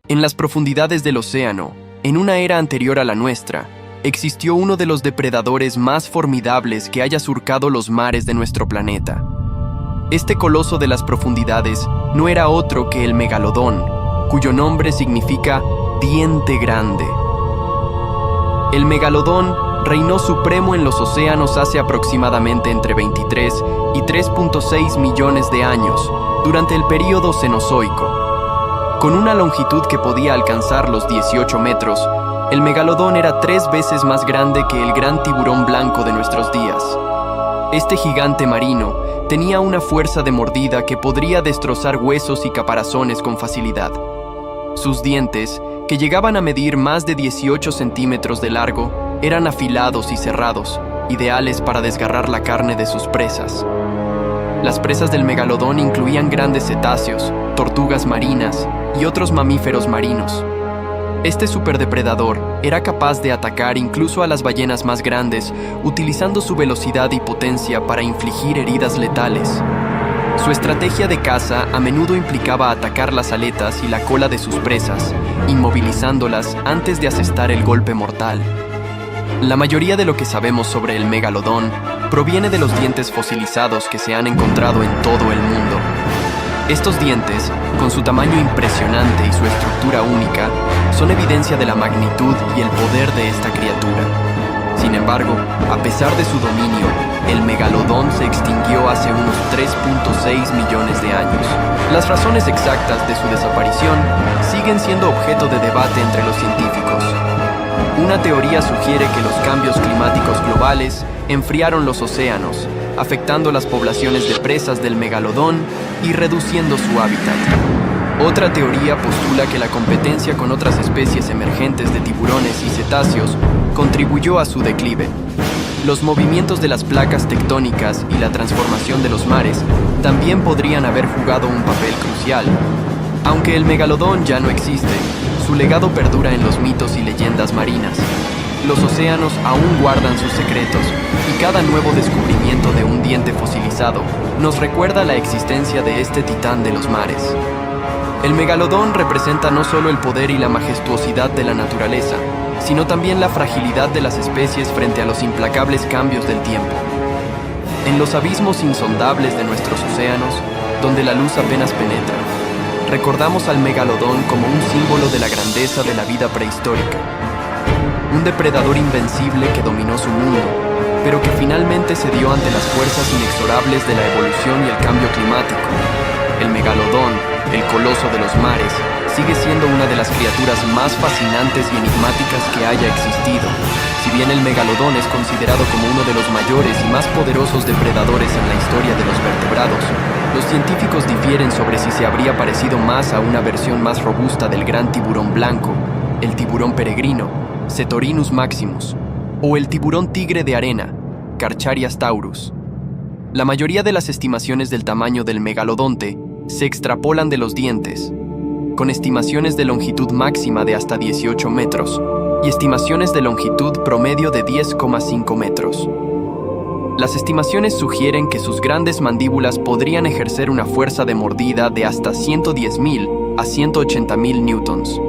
En las profundidades del océano, en una era anterior a la nuestra, existió uno de los depredadores más formidables que haya surcado los mares de nuestro planeta. Este coloso de las profundidades no era otro que el megalodón, cuyo nombre significa diente grande. El megalodón reinó supremo en los océanos hace aproximadamente entre 23 y 3.6 millones de años, durante el período Cenozoico. Con una longitud que podía alcanzar los 18 metros, el megalodón era 3 veces más grande que el gran tiburón blanco de nuestros días. Este gigante marino tenía una fuerza de mordida que podría destrozar huesos y caparazones con facilidad. Sus dientes, que llegaban a medir más de 18 centímetros de largo, eran afilados y cerrados, ideales para desgarrar la carne de sus presas. Las presas del megalodón incluían grandes cetáceos, tortugas marinas y otros mamíferos marinos. Este superdepredador era capaz de atacar incluso a las ballenas más grandes, utilizando su velocidad y potencia para infligir heridas letales. Su estrategia de caza a menudo implicaba atacar las aletas y la cola de sus presas, inmovilizándolas antes de asestar el golpe mortal. La mayoría de lo que sabemos sobre el megalodón proviene de los dientes fosilizados que se han encontrado en todo el mundo. Estos dientes, con su tamaño impresionante y su estructura única, son evidencia de la magnitud y el poder de esta criatura. Sin embargo, a pesar de su dominio, el megalodón se extinguió hace unos 3.6 millones de años. Las razones exactas de su desaparición siguen siendo objeto de debate entre los científicos. Una teoría sugiere que los cambios climáticos globales enfriaron los océanos, afectando las poblaciones de presas del megalodón y reduciendo su hábitat. Otra teoría postula que la competencia con otras especies emergentes de tiburones y cetáceos contribuyó a su declive. Los movimientos de las placas tectónicas y la transformación de los mares también podrían haber jugado un papel crucial. Aunque el megalodón ya no existe, su legado perdura en los mitos y leyendas marinas. Los océanos aún guardan sus secretos, y cada nuevo descubrimiento de un diente fosilizado nos recuerda la existencia de este titán de los mares. El megalodón representa no solo el poder y la majestuosidad de la naturaleza, sino también la fragilidad de las especies frente a los implacables cambios del tiempo. En los abismos insondables de nuestros océanos, donde la luz apenas penetra, recordamos al megalodón como un símbolo de la grandeza de la vida prehistórica. Un depredador invencible que dominó su mundo, pero que finalmente cedió ante las fuerzas inexorables de la evolución y el cambio climático. El megalodón, el coloso de los mares, sigue siendo una de las criaturas más fascinantes y enigmáticas que haya existido. Si bien el megalodón es considerado como uno de los mayores y más poderosos depredadores en la historia de los vertebrados, los científicos difieren sobre si se habría parecido más a una versión más robusta del gran tiburón blanco, el tiburón peregrino, Cetorinus maximus, o el tiburón tigre de arena, Carcharias taurus. La mayoría de las estimaciones del tamaño del megalodonte se extrapolan de los dientes, con estimaciones de longitud máxima de hasta 18 metros y estimaciones de longitud promedio de 10,5 metros. Las estimaciones sugieren que sus grandes mandíbulas podrían ejercer una fuerza de mordida de hasta 110.000 a 180.000 newtons.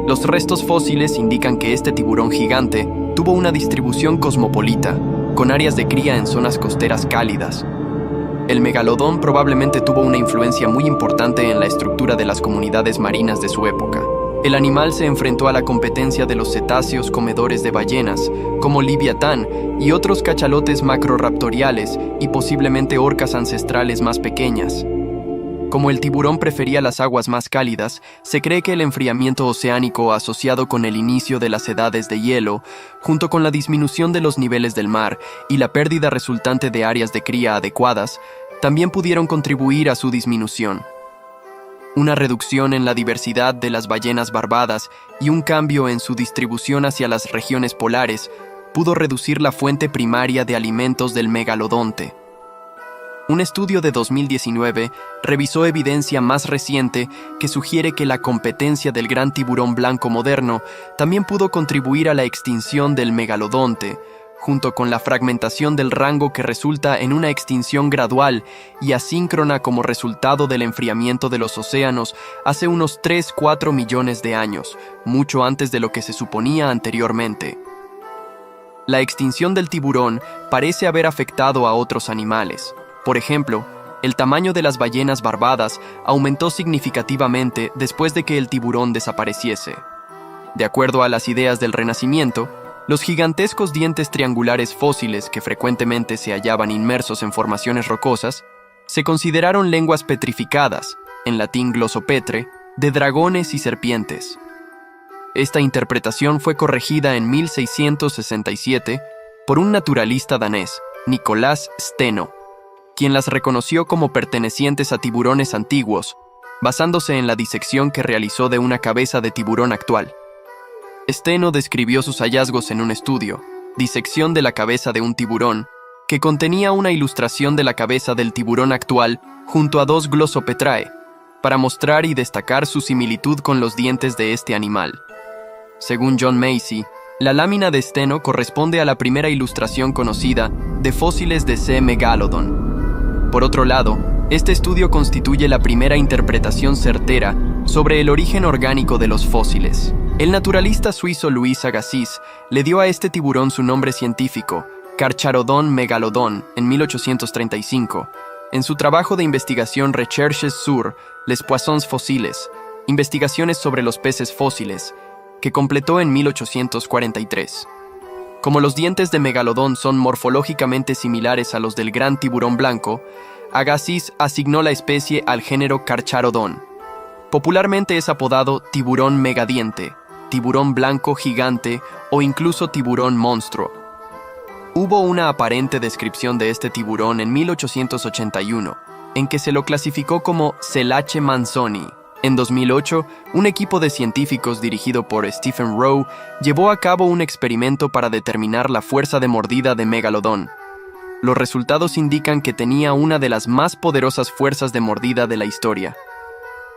Los restos fósiles indican que este tiburón gigante tuvo una distribución cosmopolita, con áreas de cría en zonas costeras cálidas. El megalodón probablemente tuvo una influencia muy importante en la estructura de las comunidades marinas de su época. El animal se enfrentó a la competencia de los cetáceos comedores de ballenas, como Liviatán y otros cachalotes macroraptoriales y posiblemente orcas ancestrales más pequeñas. Como el tiburón prefería las aguas más cálidas, se cree que el enfriamiento oceánico asociado con el inicio de las edades de hielo, junto con la disminución de los niveles del mar y la pérdida resultante de áreas de cría adecuadas, también pudieron contribuir a su disminución. Una reducción en la diversidad de las ballenas barbadas y un cambio en su distribución hacia las regiones polares pudo reducir la fuente primaria de alimentos del megalodonte. Un estudio de 2019 revisó evidencia más reciente que sugiere que la competencia del gran tiburón blanco moderno también pudo contribuir a la extinción del megalodonte, junto con la fragmentación del rango que resulta en una extinción gradual y asíncrona como resultado del enfriamiento de los océanos hace unos 3-4 millones de años, mucho antes de lo que se suponía anteriormente. La extinción del tiburón parece haber afectado a otros animales. Por ejemplo, el tamaño de las ballenas barbadas aumentó significativamente después de que el tiburón desapareciese. De acuerdo a las ideas del Renacimiento, los gigantescos dientes triangulares fósiles que frecuentemente se hallaban inmersos en formaciones rocosas se consideraron lenguas petrificadas, en latín glossopetre, de dragones y serpientes. Esta interpretación fue corregida en 1667 por un naturalista danés, Nicolás Steno, quien las reconoció como pertenecientes a tiburones antiguos, basándose en la disección que realizó de una cabeza de tiburón actual. Steno describió sus hallazgos en un estudio, Disección de la cabeza de un tiburón, que contenía una ilustración de la cabeza del tiburón actual junto a 2 glossopetrae, para mostrar y destacar su similitud con los dientes de este animal. Según John Macy, la lámina de Steno corresponde a la primera ilustración conocida de fósiles de C. megalodon. Por otro lado, este estudio constituye la primera interpretación certera sobre el origen orgánico de los fósiles. El naturalista suizo Louis Agassiz le dio a este tiburón su nombre científico, Carcharodon megalodon, en 1835, en su trabajo de investigación Recherches sur les poissons fossiles, investigaciones sobre los peces fósiles, que completó en 1843. Como los dientes de megalodón son morfológicamente similares a los del gran tiburón blanco, Agassiz asignó la especie al género Carcharodon. Popularmente es apodado tiburón megadiente, tiburón blanco gigante o incluso tiburón monstruo. Hubo una aparente descripción de este tiburón en 1881, en que se lo clasificó como Selache manzoni. En 2008, un equipo de científicos dirigido por Stephen Rowe llevó a cabo un experimento para determinar la fuerza de mordida de megalodón. Los resultados indican que tenía una de las más poderosas fuerzas de mordida de la historia.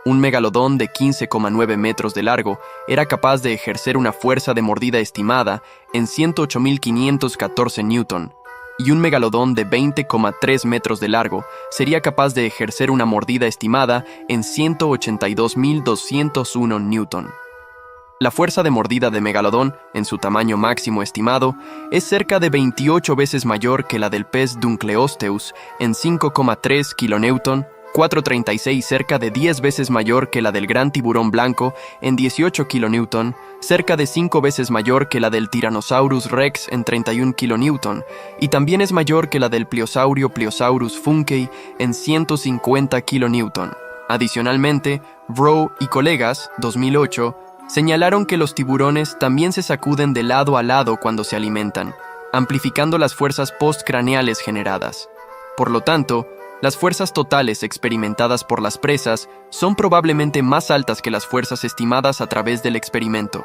Un megalodón de 15,9 metros de largo era capaz de ejercer una fuerza de mordida estimada en 108.514 newton, y un megalodón de 20,3 metros de largo sería capaz de ejercer una mordida estimada en 182.201 newton. La fuerza de mordida de megalodón, en su tamaño máximo estimado, es cerca de 28 veces mayor que la del pez Dunkleosteus en 5,3 kilonewton, 436 cerca de 10 veces mayor que la del gran tiburón blanco en 18 kilonewton, cerca de 5 veces mayor que la del Tyrannosaurus rex en 31 kilonewton, y también es mayor que la del Pliosaurus funkei en 150 kilonewton. Adicionalmente, Rowe y colegas, 2008, señalaron que los tiburones también se sacuden de lado a lado cuando se alimentan, amplificando las fuerzas postcraneales generadas. Por lo tanto, las fuerzas totales experimentadas por las presas son probablemente más altas que las fuerzas estimadas a través del experimento.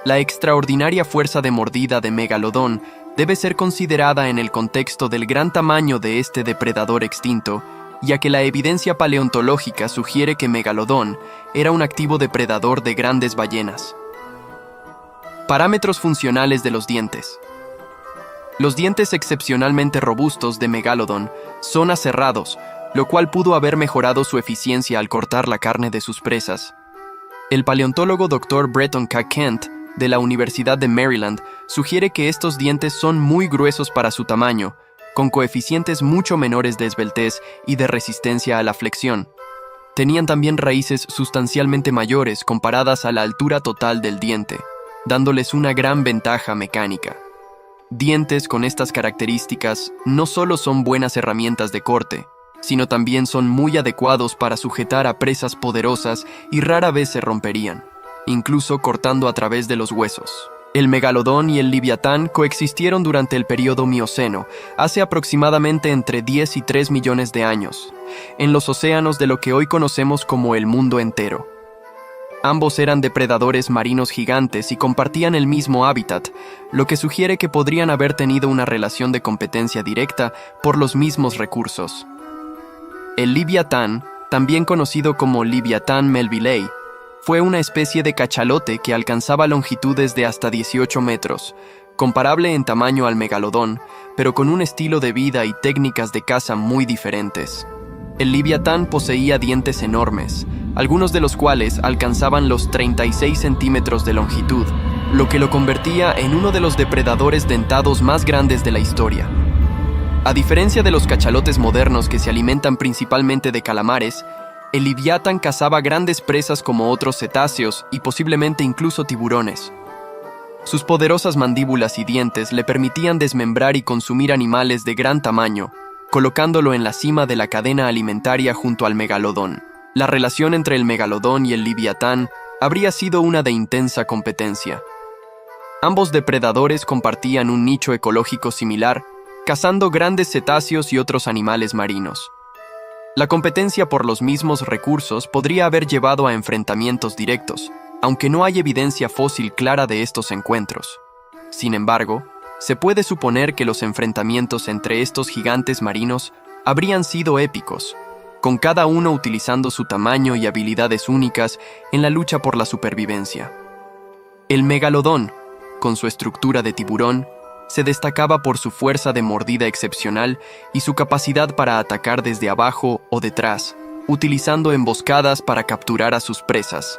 La extraordinaria fuerza de mordida de megalodón debe ser considerada en el contexto del gran tamaño de este depredador extinto, ya que la evidencia paleontológica sugiere que megalodón era un activo depredador de grandes ballenas. Parámetros funcionales de los dientes. Los dientes excepcionalmente robustos de megalodón son aserrados, lo cual pudo haber mejorado su eficiencia al cortar la carne de sus presas. El paleontólogo Dr. Breton K. Kent, de la Universidad de Maryland, sugiere que estos dientes son muy gruesos para su tamaño, con coeficientes mucho menores de esbeltez y de resistencia a la flexión. Tenían también raíces sustancialmente mayores comparadas a la altura total del diente, dándoles una gran ventaja mecánica. Dientes con estas características no solo son buenas herramientas de corte, sino también son muy adecuados para sujetar a presas poderosas y rara vez se romperían, incluso cortando a través de los huesos. El megalodón y el liviatán coexistieron durante el período Mioceno, hace aproximadamente entre 10 y 3 millones de años, en los océanos de lo que hoy conocemos como el mundo entero. Ambos eran depredadores marinos gigantes y compartían el mismo hábitat, lo que sugiere que podrían haber tenido una relación de competencia directa por los mismos recursos. El liviatán, también conocido como Liviatán melvillei, fue una especie de cachalote que alcanzaba longitudes de hasta 18 metros, comparable en tamaño al megalodón, pero con un estilo de vida y técnicas de caza muy diferentes. El Leviatán poseía dientes enormes, algunos de los cuales alcanzaban los 36 centímetros de longitud, lo que lo convertía en uno de los depredadores dentados más grandes de la historia. A diferencia de los cachalotes modernos que se alimentan principalmente de calamares, el Leviatán cazaba grandes presas como otros cetáceos y posiblemente incluso tiburones. Sus poderosas mandíbulas y dientes le permitían desmembrar y consumir animales de gran tamaño, colocándolo en la cima de la cadena alimentaria junto al megalodón. La relación entre el megalodón y el Leviatán habría sido una de intensa competencia. Ambos depredadores compartían un nicho ecológico similar, cazando grandes cetáceos y otros animales marinos. La competencia por los mismos recursos podría haber llevado a enfrentamientos directos, aunque no hay evidencia fósil clara de estos encuentros. Sin embargo, se puede suponer que los enfrentamientos entre estos gigantes marinos habrían sido épicos, con cada uno utilizando su tamaño y habilidades únicas en la lucha por la supervivencia. El megalodón, con su estructura de tiburón, se destacaba por su fuerza de mordida excepcional y su capacidad para atacar desde abajo o detrás, utilizando emboscadas para capturar a sus presas.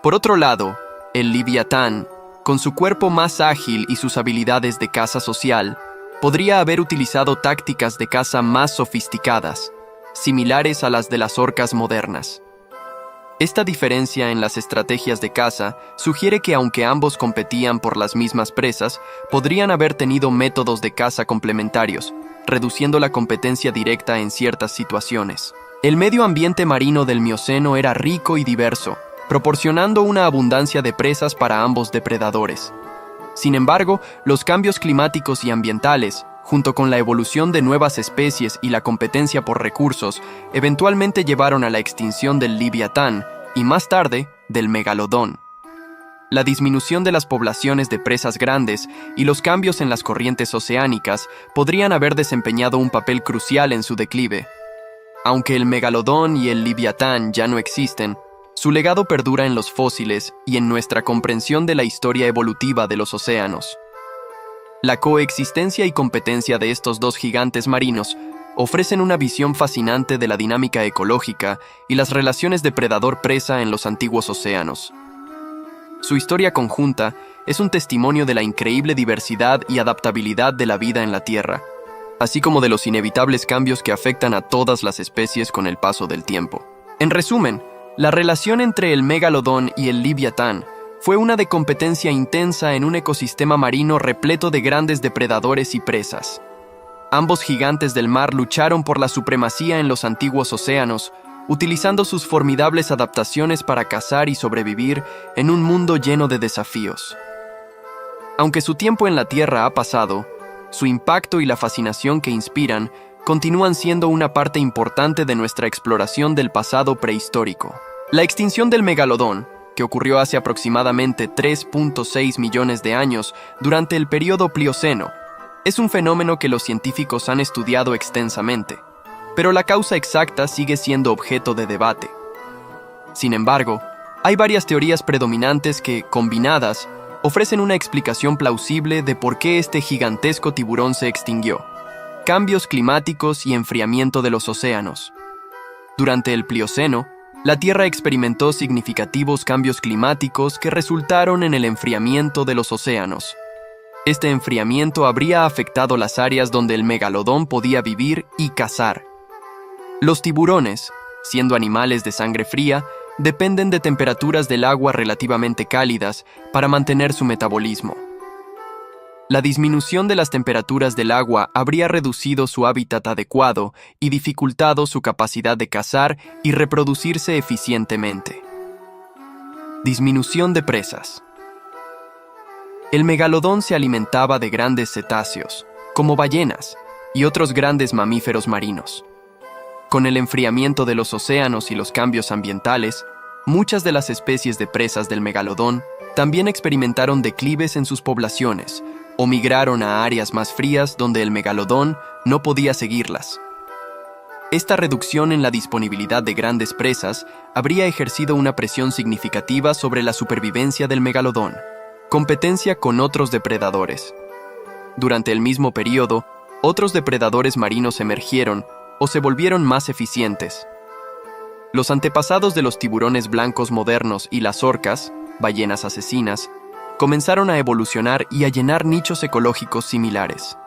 Por otro lado, el Leviatán, con su cuerpo más ágil y sus habilidades de caza social, podría haber utilizado tácticas de caza más sofisticadas, similares a las de las orcas modernas. Esta diferencia en las estrategias de caza sugiere que aunque ambos competían por las mismas presas, podrían haber tenido métodos de caza complementarios, reduciendo la competencia directa en ciertas situaciones. El medio ambiente marino del Mioceno era rico y diverso, proporcionando una abundancia de presas para ambos depredadores. Sin embargo, los cambios climáticos y ambientales, junto con la evolución de nuevas especies y la competencia por recursos, eventualmente llevaron a la extinción del Leviatán y más tarde del megalodón. La disminución de las poblaciones de presas grandes y los cambios en las corrientes oceánicas podrían haber desempeñado un papel crucial en su declive. Aunque el megalodón y el Leviatán ya no existen, su legado perdura en los fósiles y en nuestra comprensión de la historia evolutiva de los océanos. La coexistencia y competencia de estos dos gigantes marinos ofrecen una visión fascinante de la dinámica ecológica y las relaciones depredador-presa en los antiguos océanos. Su historia conjunta es un testimonio de la increíble diversidad y adaptabilidad de la vida en la Tierra, así como de los inevitables cambios que afectan a todas las especies con el paso del tiempo. En resumen, la relación entre el megalodón y el Leviatán fue una de competencia intensa en un ecosistema marino repleto de grandes depredadores y presas. Ambos gigantes del mar lucharon por la supremacía en los antiguos océanos, utilizando sus formidables adaptaciones para cazar y sobrevivir en un mundo lleno de desafíos. Aunque su tiempo en la Tierra ha pasado, su impacto y la fascinación que inspiran continúan siendo una parte importante de nuestra exploración del pasado prehistórico. La extinción del megalodón, que ocurrió hace aproximadamente 3.6 millones de años durante el período Plioceno, es un fenómeno que los científicos han estudiado extensamente, pero la causa exacta sigue siendo objeto de debate. Sin embargo, hay varias teorías predominantes que, combinadas, ofrecen una explicación plausible de por qué este gigantesco tiburón se extinguió: cambios climáticos y enfriamiento de los océanos. Durante el Plioceno, la Tierra experimentó significativos cambios climáticos que resultaron en el enfriamiento de los océanos. Este enfriamiento habría afectado las áreas donde el megalodón podía vivir y cazar. Los tiburones, siendo animales de sangre fría, dependen de temperaturas del agua relativamente cálidas para mantener su metabolismo. La disminución de las temperaturas del agua habría reducido su hábitat adecuado y dificultado su capacidad de cazar y reproducirse eficientemente. Disminución de presas. El megalodón se alimentaba de grandes cetáceos, como ballenas, y otros grandes mamíferos marinos. Con el enfriamiento de los océanos y los cambios ambientales, muchas de las especies de presas del megalodón también experimentaron declives en sus poblaciones, o migraron a áreas más frías donde el megalodón no podía seguirlas. Esta reducción en la disponibilidad de grandes presas habría ejercido una presión significativa sobre la supervivencia del megalodón. Competencia con otros depredadores. Durante el mismo periodo, otros depredadores marinos emergieron o se volvieron más eficientes. Los antepasados de los tiburones blancos modernos y las orcas, ballenas asesinas, comenzaron a evolucionar y a llenar nichos ecológicos similares.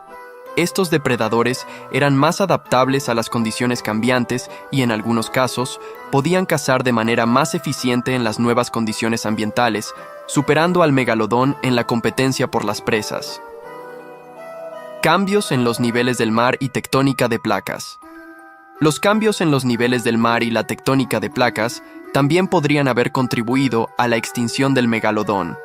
Estos depredadores eran más adaptables a las condiciones cambiantes y, en algunos casos, podían cazar de manera más eficiente en las nuevas condiciones ambientales, superando al megalodón en la competencia por las presas. Cambios en los niveles del mar y tectónica de placas. Los cambios en los niveles del mar y la tectónica de placas también podrían haber contribuido a la extinción del megalodón.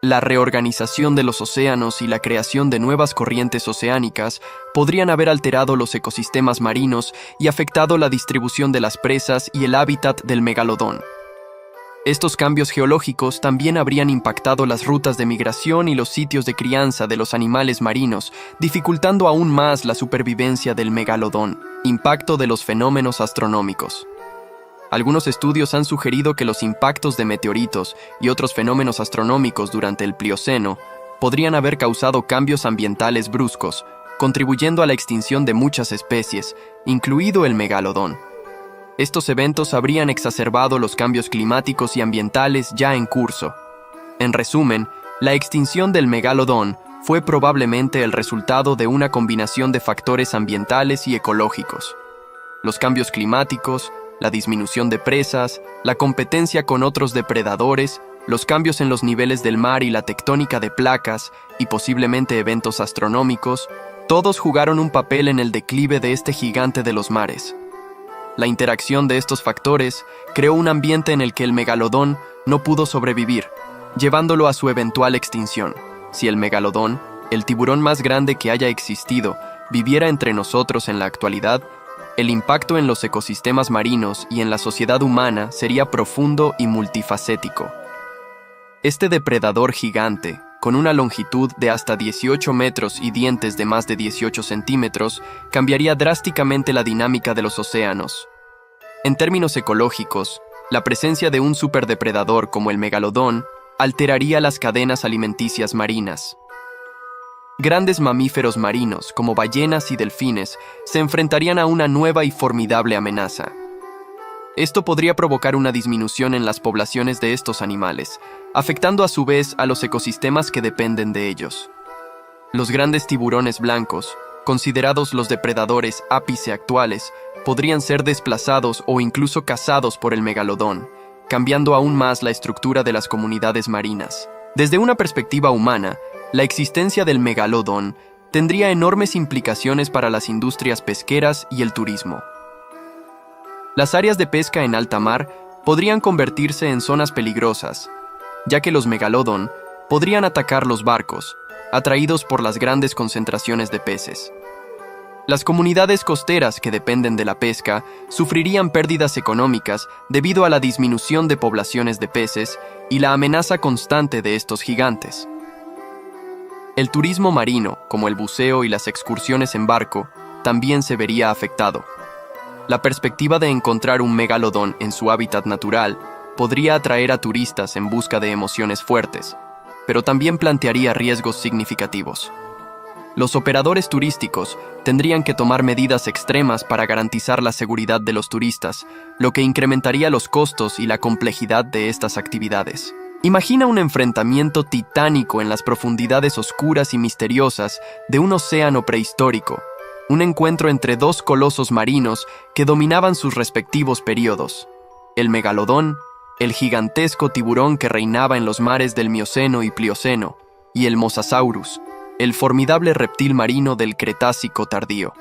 La reorganización de los océanos y la creación de nuevas corrientes oceánicas podrían haber alterado los ecosistemas marinos y afectado la distribución de las presas y el hábitat del megalodón. Estos cambios geológicos también habrían impactado las rutas de migración y los sitios de crianza de los animales marinos, dificultando aún más la supervivencia del megalodón. Impacto de los fenómenos astronómicos. Algunos estudios han sugerido que los impactos de meteoritos y otros fenómenos astronómicos durante el Plioceno podrían haber causado cambios ambientales bruscos, contribuyendo a la extinción de muchas especies, incluido el megalodón. Estos eventos habrían exacerbado los cambios climáticos y ambientales ya en curso. En resumen, la extinción del megalodón fue probablemente el resultado de una combinación de factores ambientales y ecológicos. Los cambios climáticos, la disminución de presas, la competencia con otros depredadores, los cambios en los niveles del mar y la tectónica de placas, y posiblemente eventos astronómicos, todos jugaron un papel en el declive de este gigante de los mares. La interacción de estos factores creó un ambiente en el que el megalodón no pudo sobrevivir, llevándolo a su eventual extinción. Si el megalodón, el tiburón más grande que haya existido, viviera entre nosotros en la actualidad, el impacto en los ecosistemas marinos y en la sociedad humana sería profundo y multifacético. Este depredador gigante, con una longitud de hasta 18 metros y dientes de más de 18 centímetros, cambiaría drásticamente la dinámica de los océanos. En términos ecológicos, la presencia de un superdepredador como el megalodón alteraría las cadenas alimenticias marinas. Grandes mamíferos marinos, como ballenas y delfines, se enfrentarían a una nueva y formidable amenaza. Esto podría provocar una disminución en las poblaciones de estos animales, afectando a su vez a los ecosistemas que dependen de ellos. Los grandes tiburones blancos, considerados los depredadores ápice actuales, podrían ser desplazados o incluso cazados por el megalodón, cambiando aún más la estructura de las comunidades marinas. Desde una perspectiva humana, la existencia del megalodón tendría enormes implicaciones para las industrias pesqueras y el turismo. Las áreas de pesca en alta mar podrían convertirse en zonas peligrosas, ya que los megalodón podrían atacar los barcos, atraídos por las grandes concentraciones de peces. Las comunidades costeras que dependen de la pesca sufrirían pérdidas económicas debido a la disminución de poblaciones de peces y la amenaza constante de estos gigantes. El turismo marino, como el buceo y las excursiones en barco, también se vería afectado. La perspectiva de encontrar un megalodón en su hábitat natural podría atraer a turistas en busca de emociones fuertes, pero también plantearía riesgos significativos. Los operadores turísticos tendrían que tomar medidas extremas para garantizar la seguridad de los turistas, lo que incrementaría los costos y la complejidad de estas actividades. Imagina un enfrentamiento titánico en las profundidades oscuras y misteriosas de un océano prehistórico, un encuentro entre dos colosos marinos que dominaban sus respectivos períodos: el megalodón, el gigantesco tiburón que reinaba en los mares del Mioceno y Plioceno, y el Mosasaurus, el formidable reptil marino del Cretácico tardío.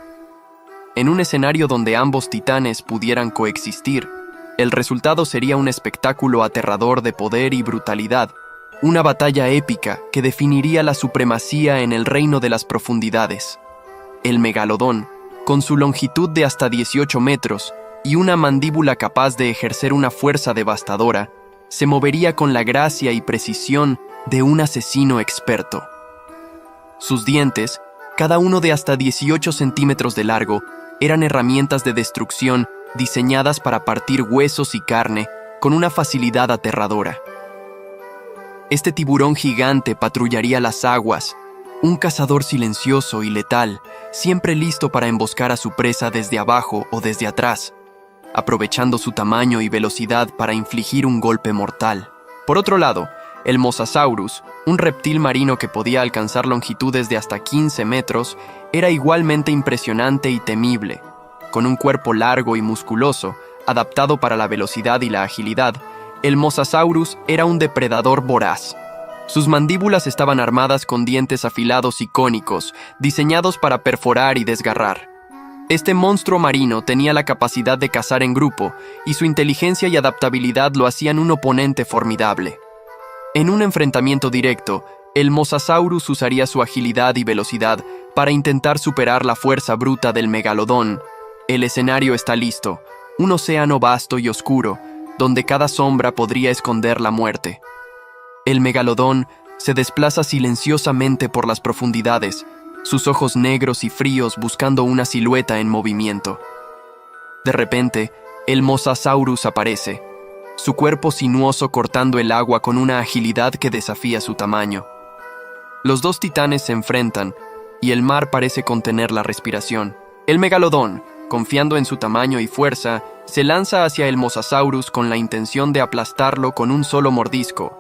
En un escenario donde ambos titanes pudieran coexistir, el resultado sería un espectáculo aterrador de poder y brutalidad, una batalla épica que definiría la supremacía en el reino de las profundidades. El megalodón, con su longitud de hasta 18 metros y una mandíbula capaz de ejercer una fuerza devastadora, se movería con la gracia y precisión de un asesino experto. Sus dientes, cada uno de hasta 18 centímetros de largo, eran herramientas de destrucción diseñadas para partir huesos y carne con una facilidad aterradora. Este tiburón gigante patrullaría las aguas, un cazador silencioso y letal, siempre listo para emboscar a su presa desde abajo o desde atrás, aprovechando su tamaño y velocidad para infligir un golpe mortal. Por otro lado, el Mosasaurus, un reptil marino que podía alcanzar longitudes de hasta 15 metros, era igualmente impresionante y temible. Con un cuerpo largo y musculoso, adaptado para la velocidad y la agilidad, el Mosasaurus era un depredador voraz. Sus mandíbulas estaban armadas con dientes afilados y cónicos, diseñados para perforar y desgarrar. Este monstruo marino tenía la capacidad de cazar en grupo, y su inteligencia y adaptabilidad lo hacían un oponente formidable. En un enfrentamiento directo, el Mosasaurus usaría su agilidad y velocidad para intentar superar la fuerza bruta del megalodón. El escenario está listo, un océano vasto y oscuro, donde cada sombra podría esconder la muerte. El megalodón se desplaza silenciosamente por las profundidades, sus ojos negros y fríos buscando una silueta en movimiento. De repente, el Mosasaurus aparece, su cuerpo sinuoso cortando el agua con una agilidad que desafía su tamaño. Los dos titanes se enfrentan, y el mar parece contener la respiración. El megalodón, confiando en su tamaño y fuerza, se lanza hacia el Mosasaurus con la intención de aplastarlo con un solo mordisco.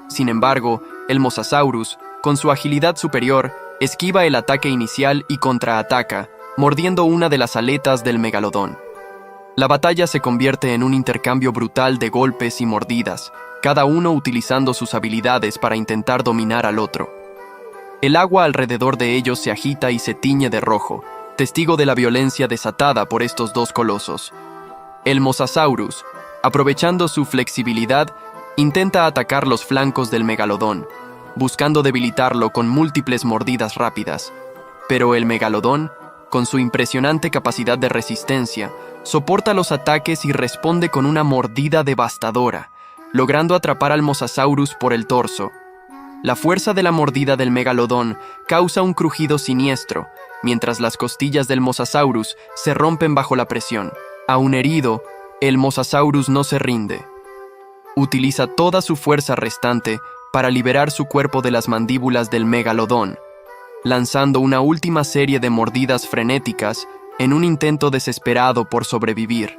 Sin embargo, el Mosasaurus, con su agilidad superior, esquiva el ataque inicial y contraataca, mordiendo una de las aletas del megalodón. La batalla se convierte en un intercambio brutal de golpes y mordidas, cada uno utilizando sus habilidades para intentar dominar al otro. El agua alrededor de ellos se agita y se tiñe de rojo, testigo de la violencia desatada por estos dos colosos. El Mosasaurus, aprovechando su flexibilidad, intenta atacar los flancos del megalodón, buscando debilitarlo con múltiples mordidas rápidas. Pero el megalodón, con su impresionante capacidad de resistencia, soporta los ataques y responde con una mordida devastadora, logrando atrapar al Mosasaurus por el torso. La fuerza de la mordida del megalodón causa un crujido siniestro, mientras las costillas del Mosasaurus se rompen bajo la presión. Aún herido, el Mosasaurus no se rinde. Utiliza toda su fuerza restante para liberar su cuerpo de las mandíbulas del megalodón, lanzando una última serie de mordidas frenéticas en un intento desesperado por sobrevivir.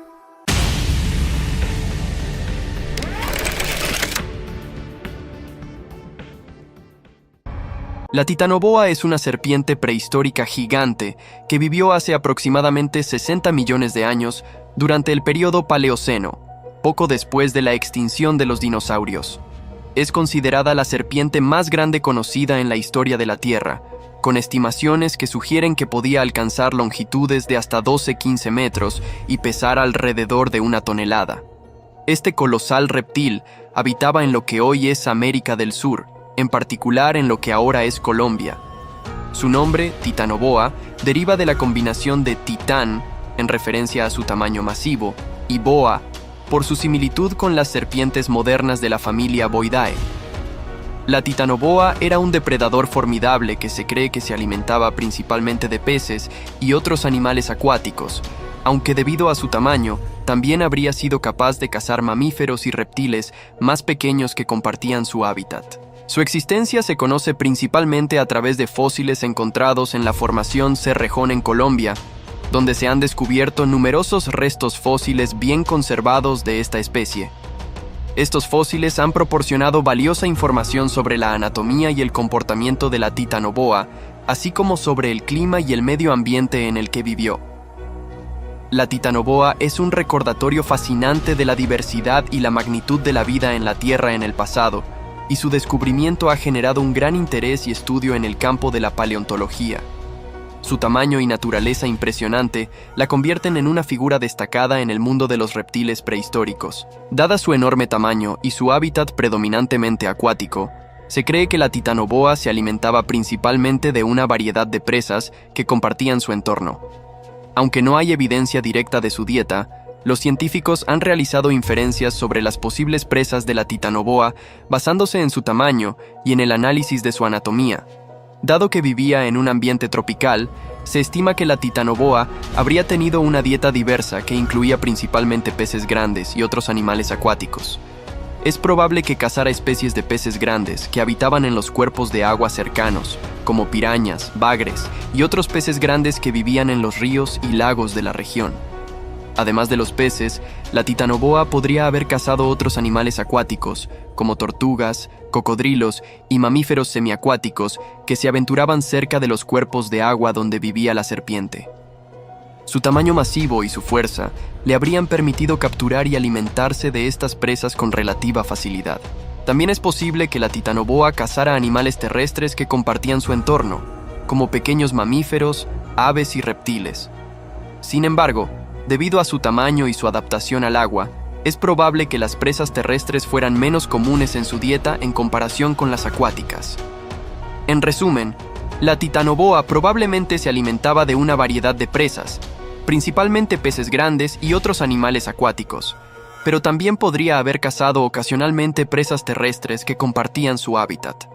La titanoboa es una serpiente prehistórica gigante que vivió hace aproximadamente 60 millones de años durante el período Paleoceno, poco después de la extinción de los dinosaurios. Es considerada la serpiente más grande conocida en la historia de la Tierra, con estimaciones que sugieren que podía alcanzar longitudes de hasta 12-15 metros y pesar alrededor de 1 tonelada. Este colosal reptil habitaba en lo que hoy es América del Sur, en particular en lo que ahora es Colombia. Su nombre, titanoboa, deriva de la combinación de titán, en referencia a su tamaño masivo, y boa, por su similitud con las serpientes modernas de la familia Boidae. La titanoboa era un depredador formidable que se cree que se alimentaba principalmente de peces y otros animales acuáticos, aunque debido a su tamaño, también habría sido capaz de cazar mamíferos y reptiles más pequeños que compartían su hábitat. Su existencia se conoce principalmente a través de fósiles encontrados en la formación Cerrejón en Colombia, donde se han descubierto numerosos restos fósiles bien conservados de esta especie. Estos fósiles han proporcionado valiosa información sobre la anatomía y el comportamiento de la titanoboa, así como sobre el clima y el medio ambiente en el que vivió. La titanoboa es un recordatorio fascinante de la diversidad y la magnitud de la vida en la Tierra en el pasado, y su descubrimiento ha generado un gran interés y estudio en el campo de la paleontología. Su tamaño y naturaleza impresionante la convierten en una figura destacada en el mundo de los reptiles prehistóricos. Dada su enorme tamaño y su hábitat predominantemente acuático, se cree que la titanoboa se alimentaba principalmente de una variedad de presas que compartían su entorno. Aunque no hay evidencia directa de su dieta, los científicos han realizado inferencias sobre las posibles presas de la titanoboa basándose en su tamaño y en el análisis de su anatomía. Dado que vivía en un ambiente tropical, se estima que la titanoboa habría tenido una dieta diversa que incluía principalmente peces grandes y otros animales acuáticos. es probable que cazara especies de peces grandes que habitaban en los cuerpos de agua cercanos, como pirañas, bagres y otros peces grandes que vivían en los ríos y lagos de la región. Además de los peces, la titanoboa podría haber cazado otros animales acuáticos, como tortugas, cocodrilos y mamíferos semiacuáticos que se aventuraban cerca de los cuerpos de agua donde vivía la serpiente. Su tamaño masivo y su fuerza le habrían permitido capturar y alimentarse de estas presas con relativa facilidad. También es posible que la titanoboa cazara animales terrestres que compartían su entorno, como pequeños mamíferos, aves y reptiles. Sin embargo, debido a su tamaño y su adaptación al agua, es probable que las presas terrestres fueran menos comunes en su dieta en comparación con las acuáticas. En resumen, la titanoboa probablemente se alimentaba de una variedad de presas, principalmente peces grandes y otros animales acuáticos, pero también podría haber cazado ocasionalmente presas terrestres que compartían su hábitat.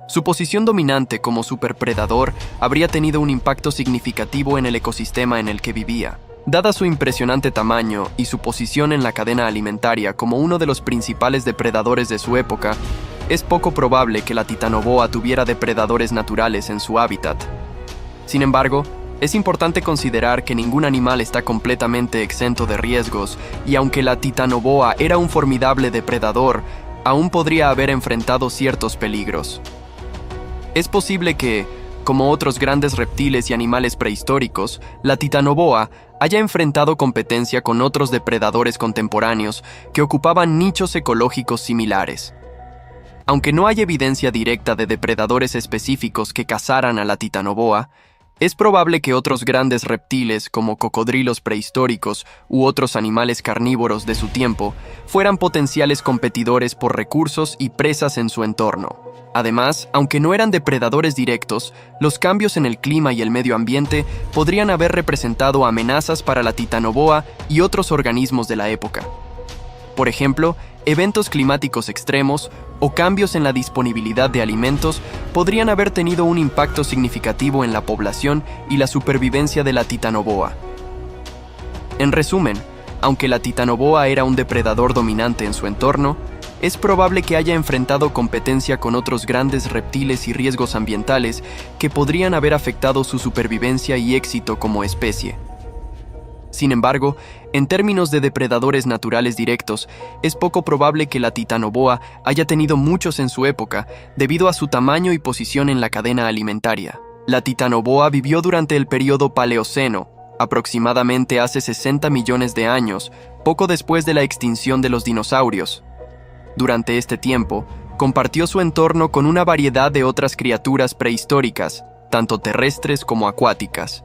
Su posición dominante como superpredador habría tenido un impacto significativo en el ecosistema en el que vivía. Dada su impresionante tamaño y su posición en la cadena alimentaria como uno de los principales depredadores de su época, es poco probable que la titanoboa tuviera depredadores naturales en su hábitat. Sin embargo, es importante considerar que ningún animal está completamente exento de riesgos, y aunque la titanoboa era un formidable depredador, aún podría haber enfrentado ciertos peligros. Es posible que, como otros grandes reptiles y animales prehistóricos, la titanoboa haya enfrentado competencia con otros depredadores contemporáneos que ocupaban nichos ecológicos similares. Aunque no hay evidencia directa de depredadores específicos que cazaran a la titanoboa, es probable que otros grandes reptiles como cocodrilos prehistóricos u otros animales carnívoros de su tiempo fueran potenciales competidores por recursos y presas en su entorno. Además, aunque no eran depredadores directos, los cambios en el clima y el medio ambiente podrían haber representado amenazas para la titanoboa y otros organismos de la época. Por ejemplo, eventos climáticos extremos o cambios en la disponibilidad de alimentos podrían haber tenido un impacto significativo en la población y la supervivencia de la titanoboa. En resumen, aunque la titanoboa era un depredador dominante en su entorno, es probable que haya enfrentado competencia con otros grandes reptiles y riesgos ambientales que podrían haber afectado su supervivencia y éxito como especie. Sin embargo, en términos de depredadores naturales directos, es poco probable que la titanoboa haya tenido muchos en su época debido a su tamaño y posición en la cadena alimentaria. La titanoboa vivió durante el período Paleoceno, aproximadamente hace 60 millones de años, poco después de la extinción de los dinosaurios. Durante este tiempo, compartió su entorno con una variedad de otras criaturas prehistóricas, tanto terrestres como acuáticas.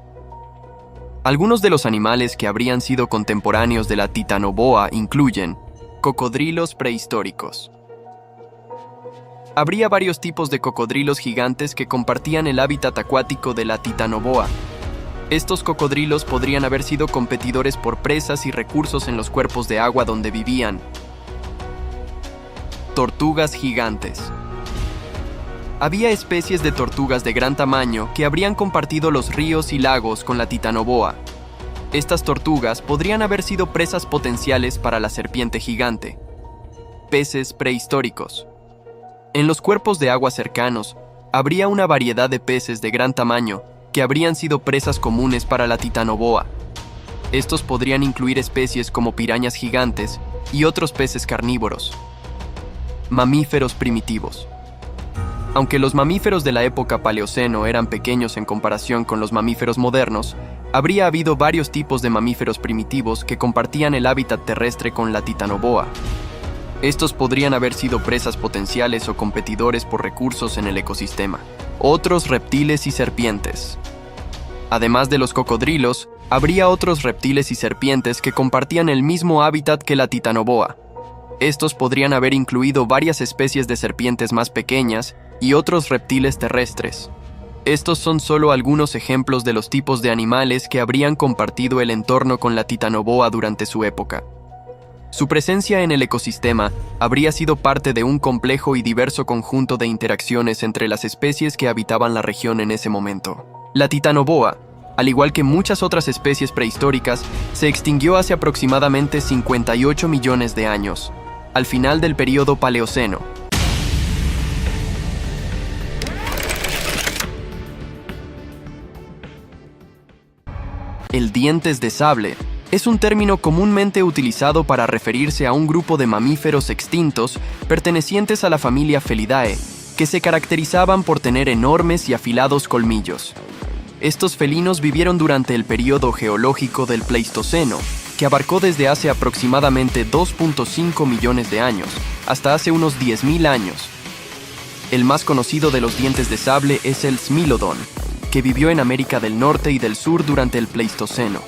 Algunos de los animales que habrían sido contemporáneos de la titanoboa incluyen cocodrilos prehistóricos. Habría varios tipos de cocodrilos gigantes que compartían el hábitat acuático de la titanoboa. Estos cocodrilos podrían haber sido competidores por presas y recursos en los cuerpos de agua donde vivían. Tortugas gigantes. Había especies de tortugas de gran tamaño que habrían compartido los ríos y lagos con la titanoboa. Estas tortugas podrían haber sido presas potenciales para la serpiente gigante. Peces prehistóricos. En los cuerpos de agua cercanos, habría una variedad de peces de gran tamaño que habrían sido presas comunes para la titanoboa. Estos podrían incluir especies como pirañas gigantes y otros peces carnívoros. Mamíferos primitivos. Aunque los mamíferos de la época Paleoceno eran pequeños en comparación con los mamíferos modernos, habría habido varios tipos de mamíferos primitivos que compartían el hábitat terrestre con la titanoboa. Estos podrían haber sido presas potenciales o competidores por recursos en el ecosistema. Otros reptiles y serpientes. Además de los cocodrilos, habría otros reptiles y serpientes que compartían el mismo hábitat que la titanoboa. Estos podrían haber incluido varias especies de serpientes más pequeñas y otros reptiles terrestres. Estos son solo algunos ejemplos de los tipos de animales que habrían compartido el entorno con la titanoboa durante su época. Su presencia en el ecosistema habría sido parte de un complejo y diverso conjunto de interacciones entre las especies que habitaban la región en ese momento. La titanoboa, al igual que muchas otras especies prehistóricas, se extinguió hace aproximadamente 58 millones de años. al final del período Paleoceno. El dientes de sable es un término comúnmente utilizado para referirse a un grupo de mamíferos extintos pertenecientes a la familia Felidae, que se caracterizaban por tener enormes y afilados colmillos. Estos felinos vivieron durante el período geológico del Pleistoceno, que abarcó desde hace aproximadamente 2.5 millones de años hasta hace unos 10.000 años. El más conocido de los dientes de sable es el Smilodon, que vivió en América del Norte y del Sur durante el Pleistoceno.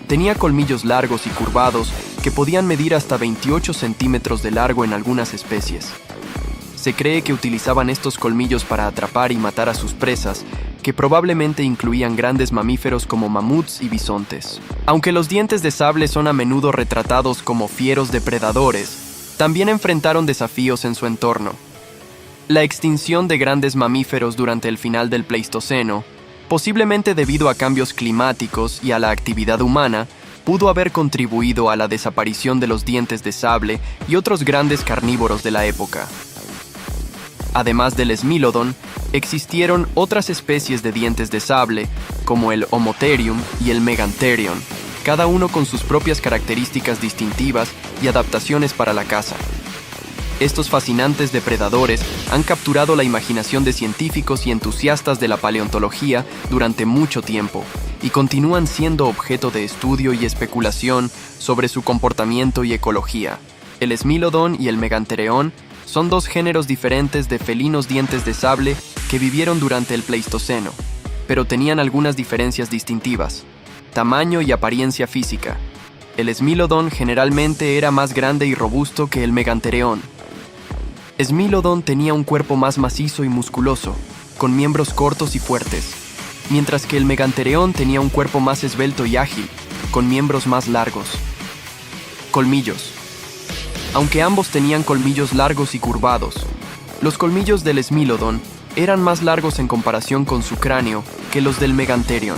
Tenía colmillos largos y curvados que podían medir hasta 28 centímetros de largo en algunas especies. Se cree que utilizaban estos colmillos para atrapar y matar a sus presas, que probablemente incluían grandes mamíferos como mamuts y bisontes. Aunque los dientes de sable son a menudo retratados como fieros depredadores, también enfrentaron desafíos en su entorno. La extinción de grandes mamíferos durante el final del Pleistoceno, posiblemente debido a cambios climáticos y a la actividad humana, pudo haber contribuido a la desaparición de los dientes de sable y otros grandes carnívoros de la época. Además del Smilodon, existieron otras especies de dientes de sable, como el Homotherium y el Megantherium, cada uno con sus propias características distintivas y adaptaciones para la caza. Estos fascinantes depredadores han capturado la imaginación de científicos y entusiastas de la paleontología durante mucho tiempo, y continúan siendo objeto de estudio y especulación sobre su comportamiento y ecología. El Smilodon y el Megantherium son dos géneros diferentes de felinos dientes de sable que vivieron durante el Pleistoceno, pero tenían algunas diferencias distintivas: tamaño y apariencia física. El Smilodon generalmente era más grande y robusto que el Megantherium. Smilodon tenía un cuerpo más macizo y musculoso, con miembros cortos y fuertes, mientras que el Megantherium tenía un cuerpo más esbelto y ágil, con miembros más largos. Colmillos. Aunque ambos tenían colmillos largos y curvados, los colmillos del Smilodon eran más largos en comparación con su cráneo que los del Megantherium.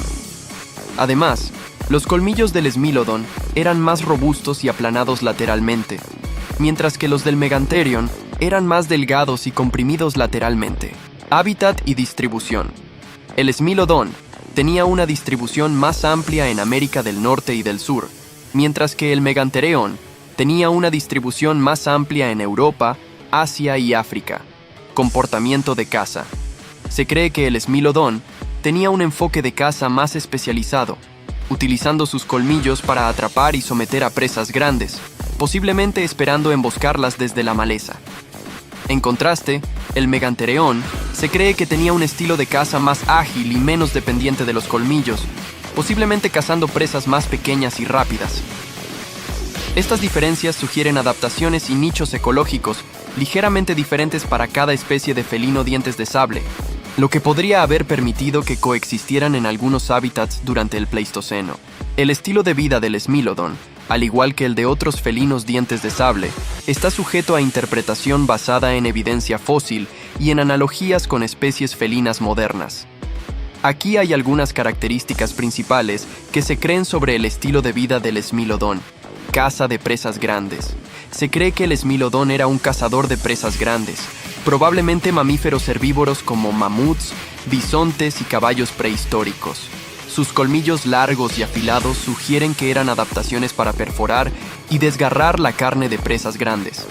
Además, los colmillos del Smilodon eran más robustos y aplanados lateralmente, mientras que los del Megantherium eran más delgados y comprimidos lateralmente. Hábitat y distribución. El Smilodon tenía una distribución más amplia en América del Norte y del Sur, mientras que el Megantherium tenía una distribución más amplia en Europa, Asia y África. Comportamiento de caza. Se cree que el Smilodon tenía un enfoque de caza más especializado, utilizando sus colmillos para atrapar y someter a presas grandes, posiblemente esperando emboscarlas desde la maleza. En contraste, el Megantherium se cree que tenía un estilo de caza más ágil y menos dependiente de los colmillos, posiblemente cazando presas más pequeñas y rápidas. Estas diferencias sugieren adaptaciones y nichos ecológicos ligeramente diferentes para cada especie de felino dientes de sable, lo que podría haber permitido que coexistieran en algunos hábitats durante el Pleistoceno. El estilo de vida del Smilodon, al igual que el de otros felinos dientes de sable, está sujeto a interpretación basada en evidencia fósil y en analogías con especies felinas modernas. Aquí hay algunas características principales que se creen sobre el estilo de vida del Smilodon. Caza de presas grandes. Se cree que el Smilodon era un cazador de presas grandes, probablemente mamíferos herbívoros como mamuts, bisontes y caballos prehistóricos. Sus colmillos largos y afilados sugieren que eran adaptaciones para perforar y desgarrar la carne de presas grandes.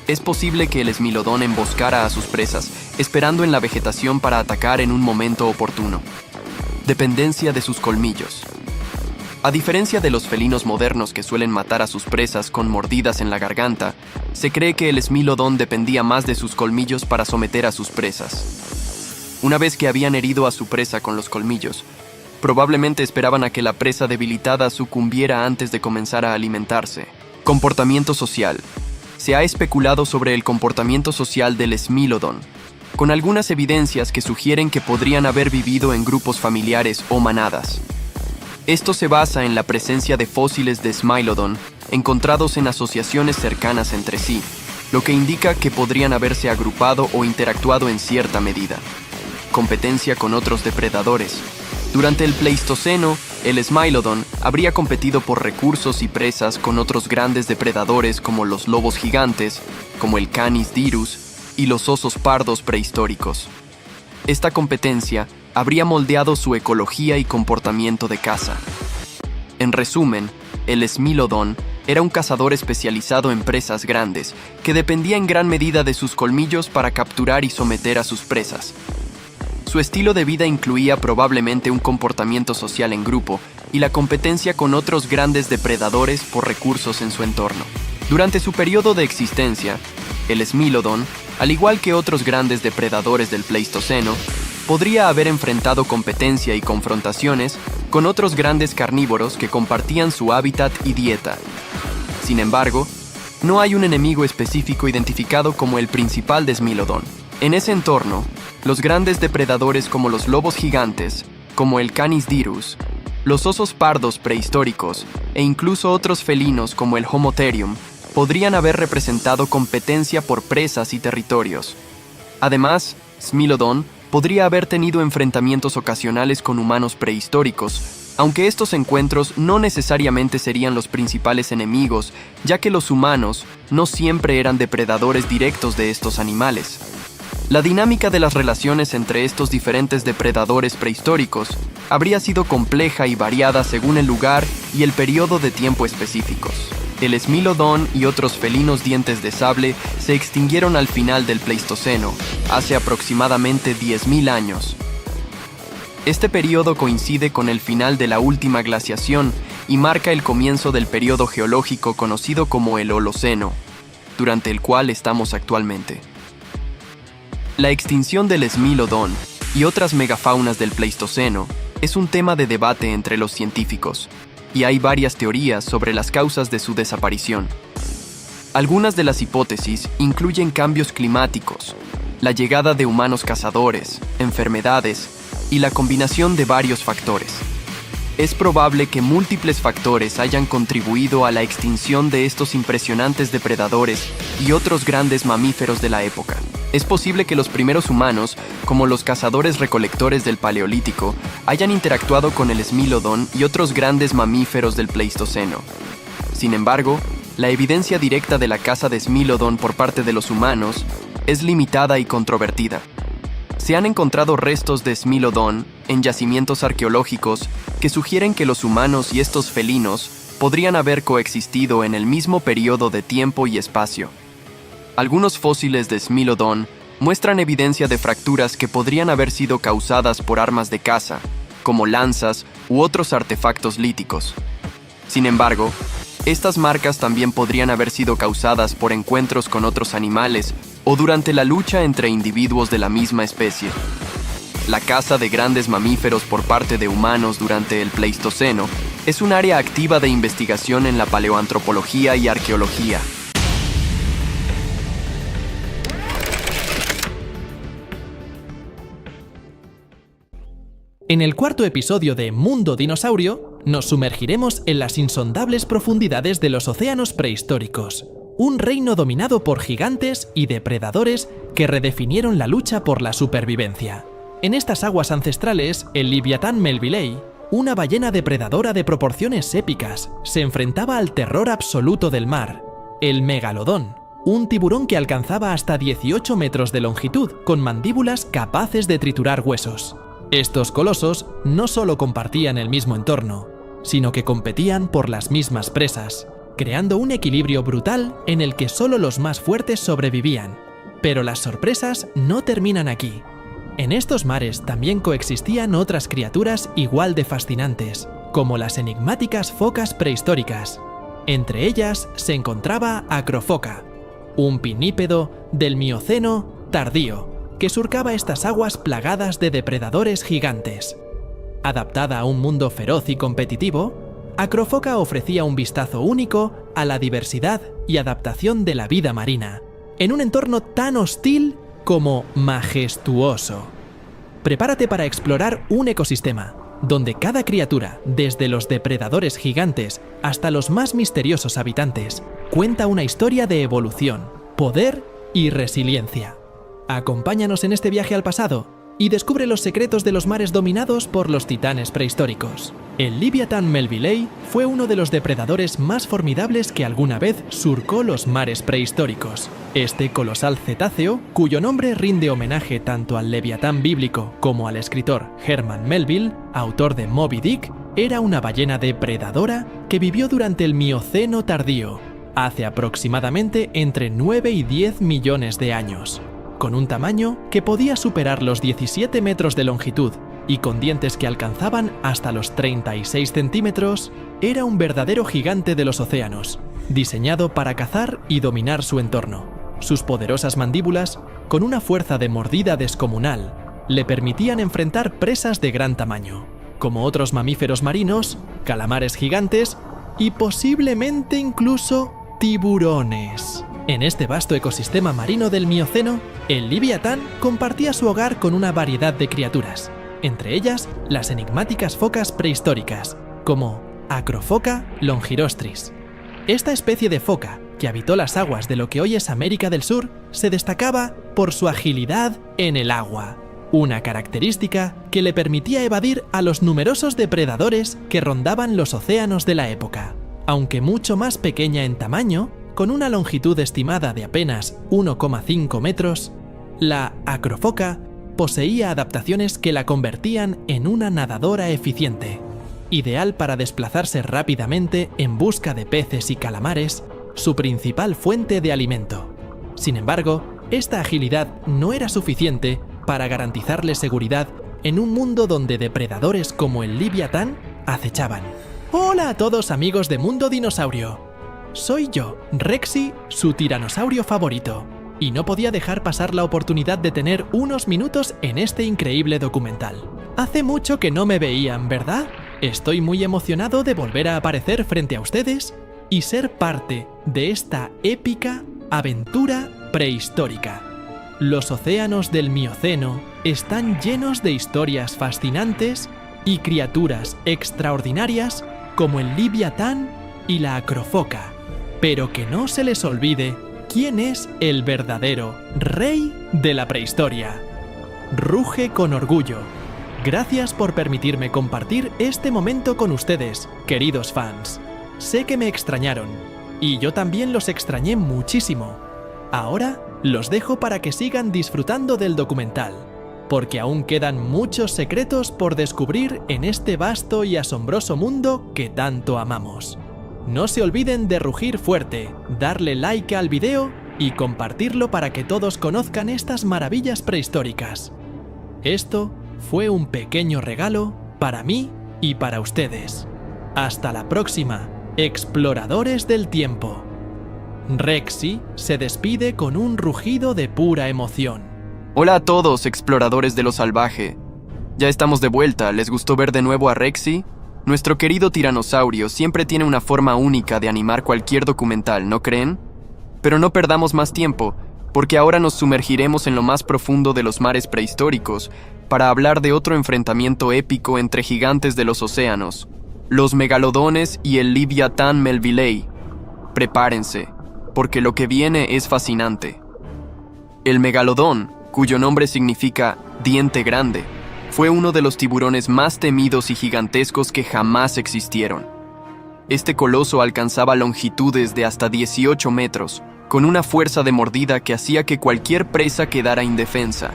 Es posible que el Smilodon emboscara a sus presas, esperando en la vegetación para atacar en un momento oportuno. Dependencia de sus colmillos. A diferencia de los felinos modernos que suelen matar a sus presas con mordidas en la garganta, se cree que el Smilodon dependía más de sus colmillos para someter a sus presas. Una vez que habían herido a su presa con los colmillos, probablemente esperaban a que la presa debilitada sucumbiera antes de comenzar a alimentarse. Comportamiento social. Se ha especulado sobre el comportamiento social del Smilodon, con algunas evidencias que sugieren que podrían haber vivido en grupos familiares o manadas. Esto se basa en la presencia de fósiles de Smilodon encontrados en asociaciones cercanas entre sí, lo que indica que podrían haberse agrupado o interactuado en cierta medida. Competencia con otros depredadores. Durante el Pleistoceno, el Smilodon habría competido por recursos y presas con otros grandes depredadores como los lobos gigantes, como el Canis dirus, y los osos pardos prehistóricos. Esta competencia habría moldeado su ecología y comportamiento de caza. En resumen, el Smilodon era un cazador especializado en presas grandes, que dependía en gran medida de sus colmillos para capturar y someter a sus presas. Su estilo de vida incluía probablemente un comportamiento social en grupo y la competencia con otros grandes depredadores por recursos en su entorno. Durante su periodo de existencia, el Smilodon, al igual que otros grandes depredadores del Pleistoceno, podría haber enfrentado competencia y confrontaciones con otros grandes carnívoros que compartían su hábitat y dieta. Sin embargo, no hay un enemigo específico identificado como el principal de Smilodon. En ese entorno, los grandes depredadores como los lobos gigantes, como el Canis dirus, los osos pardos prehistóricos e incluso otros felinos como el Homotherium podrían haber representado competencia por presas y territorios. Además, Smilodon podría haber tenido enfrentamientos ocasionales con humanos prehistóricos, aunque estos encuentros no necesariamente serían los principales enemigos, ya que los humanos no siempre eran depredadores directos de estos animales. La dinámica de las relaciones entre estos diferentes depredadores prehistóricos habría sido compleja y variada según el lugar y el periodo de tiempo específicos. El Smilodon y otros felinos dientes de sable se extinguieron al final del Pleistoceno, hace aproximadamente 10.000 años. Este periodo coincide con el final de la última glaciación y marca el comienzo del periodo geológico conocido como el Holoceno, durante el cual estamos actualmente. La extinción del Smilodon y otras megafaunas del Pleistoceno es un tema de debate entre los científicos, y hay varias teorías sobre las causas de su desaparición. Algunas de las hipótesis incluyen cambios climáticos, la llegada de humanos cazadores, enfermedades y la combinación de varios factores. Es probable que múltiples factores hayan contribuido a la extinción de estos impresionantes depredadores y otros grandes mamíferos de la época. Es posible que los primeros humanos, como los cazadores-recolectores del Paleolítico, hayan interactuado con el Smilodon y otros grandes mamíferos del Pleistoceno. Sin embargo, la evidencia directa de la caza de Smilodon por parte de los humanos es limitada y controvertida. Se han encontrado restos de Smilodon en yacimientos arqueológicos que sugieren que los humanos y estos felinos podrían haber coexistido en el mismo periodo de tiempo y espacio. Algunos fósiles de Smilodon muestran evidencia de fracturas que podrían haber sido causadas por armas de caza, como lanzas u otros artefactos líticos. Sin embargo, estas marcas también podrían haber sido causadas por encuentros con otros animales o durante la lucha entre individuos de la misma especie. La caza de grandes mamíferos por parte de humanos durante el Pleistoceno es un área activa de investigación en la paleoantropología y arqueología. En el cuarto episodio de Mundo Dinosaurio, nos sumergiremos en las insondables profundidades de los océanos prehistóricos, un reino dominado por gigantes y depredadores que redefinieron la lucha por la supervivencia. En estas aguas ancestrales, el Liviatán Melvillei, una ballena depredadora de proporciones épicas, se enfrentaba al terror absoluto del mar, el Megalodón, un tiburón que alcanzaba hasta 18 metros de longitud, con mandíbulas capaces de triturar huesos. Estos colosos no solo compartían el mismo entorno, sino que competían por las mismas presas, creando un equilibrio brutal en el que solo los más fuertes sobrevivían. Pero las sorpresas no terminan aquí. En estos mares también coexistían otras criaturas igual de fascinantes, como las enigmáticas focas prehistóricas. Entre ellas se encontraba Acrofoca, un pinnípedo del Mioceno tardío, que surcaba estas aguas plagadas de depredadores gigantes. Adaptada a un mundo feroz y competitivo, Acrofoca ofrecía un vistazo único a la diversidad y adaptación de la vida marina, en un entorno tan hostil como majestuoso. Prepárate para explorar un ecosistema, donde cada criatura, desde los depredadores gigantes hasta los más misteriosos habitantes, cuenta una historia de evolución, poder y resiliencia. Acompáñanos en este viaje al pasado y descubre los secretos de los mares dominados por los titanes prehistóricos. El Leviatán Melvillei fue uno de los depredadores más formidables que alguna vez surcó los mares prehistóricos. Este colosal cetáceo, cuyo nombre rinde homenaje tanto al Leviatán bíblico como al escritor Herman Melville, autor de Moby Dick, era una ballena depredadora que vivió durante el Mioceno tardío, hace aproximadamente entre 9 y 10 millones de años. Con un tamaño que podía superar los 17 metros de longitud y con dientes que alcanzaban hasta los 36 centímetros, era un verdadero gigante de los océanos, diseñado para cazar y dominar su entorno. Sus poderosas mandíbulas, con una fuerza de mordida descomunal, le permitían enfrentar presas de gran tamaño, como otros mamíferos marinos, calamares gigantes y posiblemente incluso tiburones. En este vasto ecosistema marino del Mioceno, el Leviatán compartía su hogar con una variedad de criaturas, entre ellas las enigmáticas focas prehistóricas, como Acrofoca longirostris. Esta especie de foca, que habitó las aguas de lo que hoy es América del Sur, se destacaba por su agilidad en el agua, una característica que le permitía evadir a los numerosos depredadores que rondaban los océanos de la época. Aunque mucho más pequeña en tamaño, con una longitud estimada de apenas 1,5 metros, la acrofoca poseía adaptaciones que la convertían en una nadadora eficiente, ideal para desplazarse rápidamente en busca de peces y calamares, su principal fuente de alimento. Sin embargo, esta agilidad no era suficiente para garantizarle seguridad en un mundo donde depredadores como el Leviatán acechaban. ¡Hola a todos, amigos de Mundo Dinosaurio! Soy yo, Rexy, su tiranosaurio favorito, y no podía dejar pasar la oportunidad de tener unos minutos en este increíble documental. Hace mucho que no me veían, ¿verdad? Estoy muy emocionado de volver a aparecer frente a ustedes y ser parte de esta épica aventura prehistórica. Los océanos del Mioceno están llenos de historias fascinantes y criaturas extraordinarias como el Leviatán y la acrofoca. Pero que no se les olvide quién es el verdadero rey de la prehistoria. Ruge con orgullo. Gracias por permitirme compartir este momento con ustedes, queridos fans. Sé que me extrañaron, y yo también los extrañé muchísimo. Ahora los dejo para que sigan disfrutando del documental, porque aún quedan muchos secretos por descubrir en este vasto y asombroso mundo que tanto amamos. No se olviden de rugir fuerte, darle like al video y compartirlo para que todos conozcan estas maravillas prehistóricas. Esto fue un pequeño regalo para mí y para ustedes. Hasta la próxima, exploradores del tiempo. Rexy se despide con un rugido de pura emoción. Hola a todos, exploradores de lo salvaje. Ya estamos de vuelta, ¿les gustó ver de nuevo a Rexy? Nuestro querido tiranosaurio siempre tiene una forma única de animar cualquier documental, ¿no creen? Pero no perdamos más tiempo, porque ahora nos sumergiremos en lo más profundo de los mares prehistóricos para hablar de otro enfrentamiento épico entre gigantes de los océanos, los megalodones y el Leviatán Melvillei. Prepárense, porque lo que viene es fascinante. El megalodón, cuyo nombre significa diente grande, fue uno de los tiburones más temidos y gigantescos que jamás existieron. Este coloso alcanzaba longitudes de hasta 18 metros, con una fuerza de mordida que hacía que cualquier presa quedara indefensa.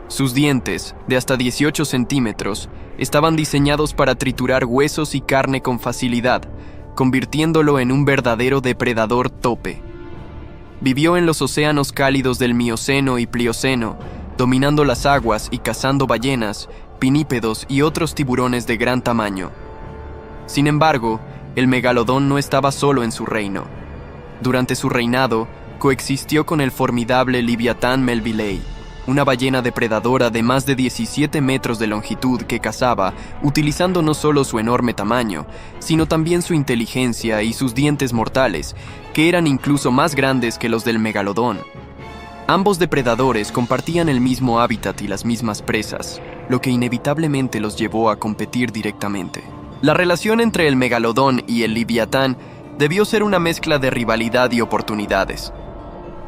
Sus dientes, de hasta 18 centímetros, estaban diseñados para triturar huesos y carne con facilidad, convirtiéndolo en un verdadero depredador tope. Vivió en los océanos cálidos del Mioceno y Plioceno, dominando las aguas y cazando ballenas, pinípedos y otros tiburones de gran tamaño. Sin embargo, el megalodón no estaba solo en su reino. Durante su reinado, coexistió con el formidable Leviatán Melvillei, una ballena depredadora de más de 17 metros de longitud que cazaba, utilizando no solo su enorme tamaño, sino también su inteligencia y sus dientes mortales, que eran incluso más grandes que los del megalodón. Ambos depredadores compartían el mismo hábitat y las mismas presas, lo que inevitablemente los llevó a competir directamente. La relación entre el megalodón y el Leviatán debió ser una mezcla de rivalidad y oportunidades.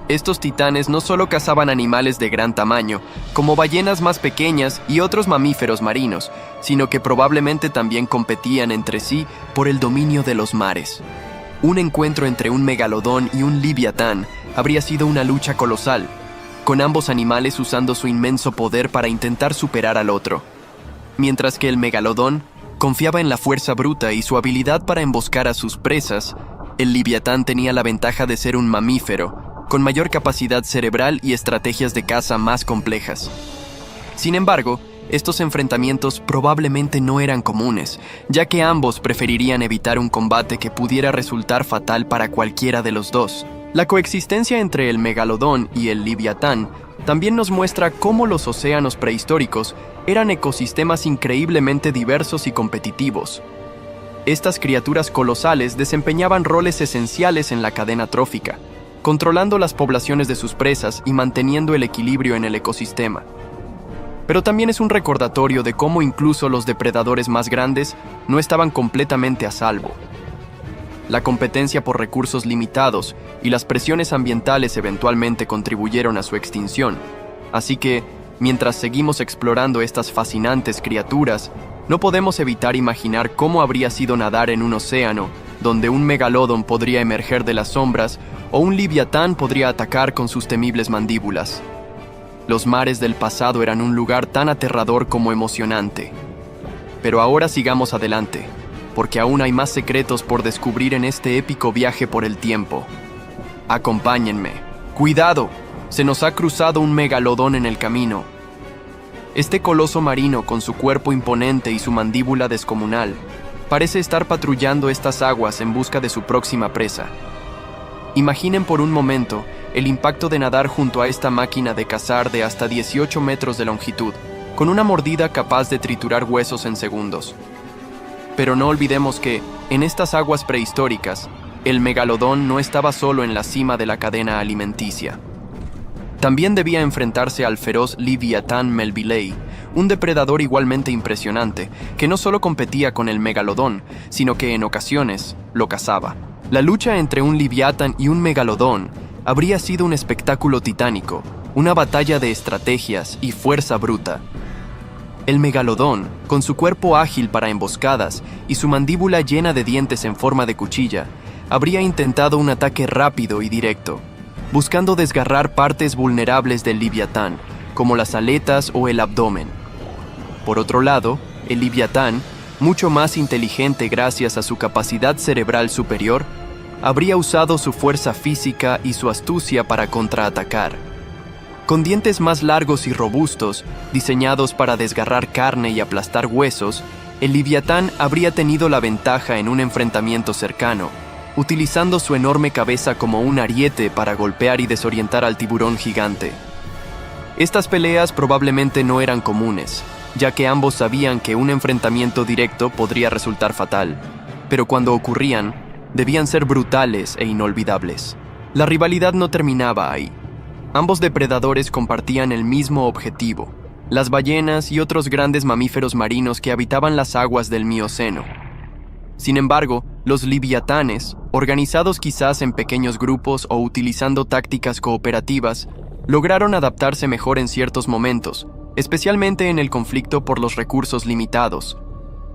Estos titanes no solo cazaban animales de gran tamaño, como ballenas más pequeñas y otros mamíferos marinos, sino que probablemente también competían entre sí por el dominio de los mares. Un encuentro entre un megalodón y un leviatán habría sido una lucha colosal, con ambos animales usando su inmenso poder para intentar superar al otro. Mientras que el megalodón confiaba en la fuerza bruta y su habilidad para emboscar a sus presas, el leviatán tenía la ventaja de ser un mamífero, con mayor capacidad cerebral y estrategias de caza más complejas. Sin embargo, estos enfrentamientos probablemente no eran comunes, ya que ambos preferirían evitar un combate que pudiera resultar fatal para cualquiera de los dos. La coexistencia entre el megalodón y el leviatán también nos muestra cómo los océanos prehistóricos eran ecosistemas increíblemente diversos y competitivos. Estas criaturas colosales desempeñaban roles esenciales en la cadena trófica, controlando las poblaciones de sus presas y manteniendo el equilibrio en el ecosistema. Pero también es un recordatorio de cómo incluso los depredadores más grandes no estaban completamente a salvo. La competencia por recursos limitados y las presiones ambientales eventualmente contribuyeron a su extinción. Así que, mientras seguimos explorando estas fascinantes criaturas, no podemos evitar imaginar cómo habría sido nadar en un océano donde un megalodón podría emerger de las sombras o un leviatán podría atacar con sus temibles mandíbulas. Los mares del pasado eran un lugar tan aterrador como emocionante. Pero ahora sigamos adelante, porque aún hay más secretos por descubrir en este épico viaje por el tiempo. Acompáñenme. ¡Cuidado! Se nos ha cruzado un megalodón en el camino. Este coloso marino, con su cuerpo imponente y su mandíbula descomunal, parece estar patrullando estas aguas en busca de su próxima presa. Imaginen por un momento el impacto de nadar junto a esta máquina de cazar de hasta 18 metros de longitud, con una mordida capaz de triturar huesos en segundos. Pero no olvidemos que, en estas aguas prehistóricas, el megalodón no estaba solo en la cima de la cadena alimenticia. También debía enfrentarse al feroz leviatán Melvillei, un depredador igualmente impresionante, que no solo competía con el megalodón, sino que en ocasiones lo cazaba. La lucha entre un leviatán y un megalodón habría sido un espectáculo titánico, una batalla de estrategias y fuerza bruta. El megalodón, con su cuerpo ágil para emboscadas y su mandíbula llena de dientes en forma de cuchilla, habría intentado un ataque rápido y directo, buscando desgarrar partes vulnerables del leviatán, como las aletas o el abdomen. Por otro lado, el leviatán, mucho más inteligente gracias a su capacidad cerebral superior, habría usado su fuerza física y su astucia para contraatacar. Con dientes más largos y robustos, diseñados para desgarrar carne y aplastar huesos, el leviatán habría tenido la ventaja en un enfrentamiento cercano, utilizando su enorme cabeza como un ariete para golpear y desorientar al tiburón gigante. Estas peleas probablemente no eran comunes, ya que ambos sabían que un enfrentamiento directo podría resultar fatal, pero cuando ocurrían, debían ser brutales e inolvidables. La rivalidad no terminaba ahí. Ambos depredadores compartían el mismo objetivo: las ballenas y otros grandes mamíferos marinos que habitaban las aguas del Mioceno. Sin embargo, los leviatanes, organizados quizás en pequeños grupos o utilizando tácticas cooperativas, lograron adaptarse mejor en ciertos momentos, especialmente en el conflicto por los recursos limitados.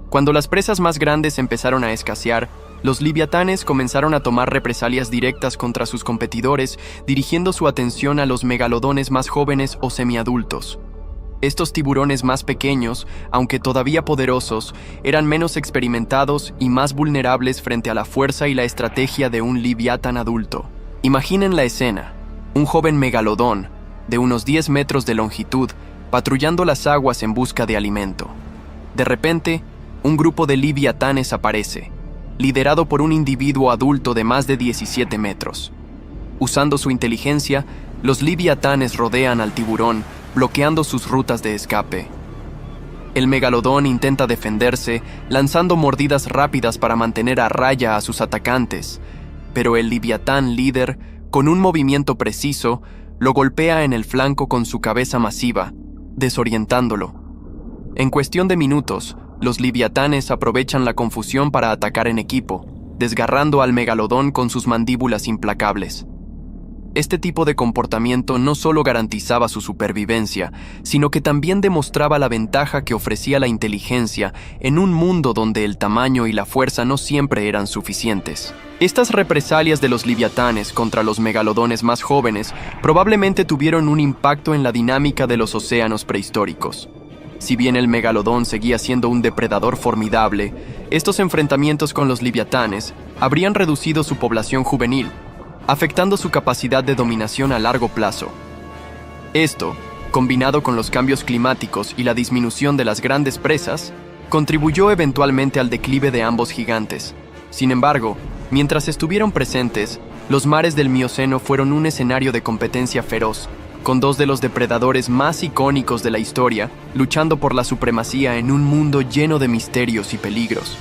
Cuando las presas más grandes empezaron a escasear, los leviatanes comenzaron a tomar represalias directas contra sus competidores, dirigiendo su atención a los megalodones más jóvenes o semiadultos. Estos tiburones más pequeños, aunque todavía poderosos, eran menos experimentados y más vulnerables frente a la fuerza y la estrategia de un leviatán adulto. Imaginen la escena: un joven megalodón, de unos 10 metros de longitud, patrullando las aguas en busca de alimento. De repente, un grupo de leviatanes aparece, liderado por un individuo adulto de más de 17 metros. Usando su inteligencia, los leviatanes rodean al tiburón, bloqueando sus rutas de escape. El megalodón intenta defenderse, lanzando mordidas rápidas para mantener a raya a sus atacantes, pero el leviatán líder, con un movimiento preciso, lo golpea en el flanco con su cabeza masiva, desorientándolo. En cuestión de minutos, los leviatanes aprovechan la confusión para atacar en equipo, desgarrando al megalodón con sus mandíbulas implacables. Este tipo de comportamiento no solo garantizaba su supervivencia, sino que también demostraba la ventaja que ofrecía la inteligencia en un mundo donde el tamaño y la fuerza no siempre eran suficientes. Estas represalias de los leviatanes contra los megalodones más jóvenes probablemente tuvieron un impacto en la dinámica de los océanos prehistóricos. Si bien el megalodón seguía siendo un depredador formidable, estos enfrentamientos con los leviatanes habrían reducido su población juvenil, afectando su capacidad de dominación a largo plazo. Esto, combinado con los cambios climáticos y la disminución de las grandes presas, contribuyó eventualmente al declive de ambos gigantes. Sin embargo, mientras estuvieron presentes, los mares del Mioceno fueron un escenario de competencia feroz, con dos de los depredadores más icónicos de la historia luchando por la supremacía en un mundo lleno de misterios y peligros.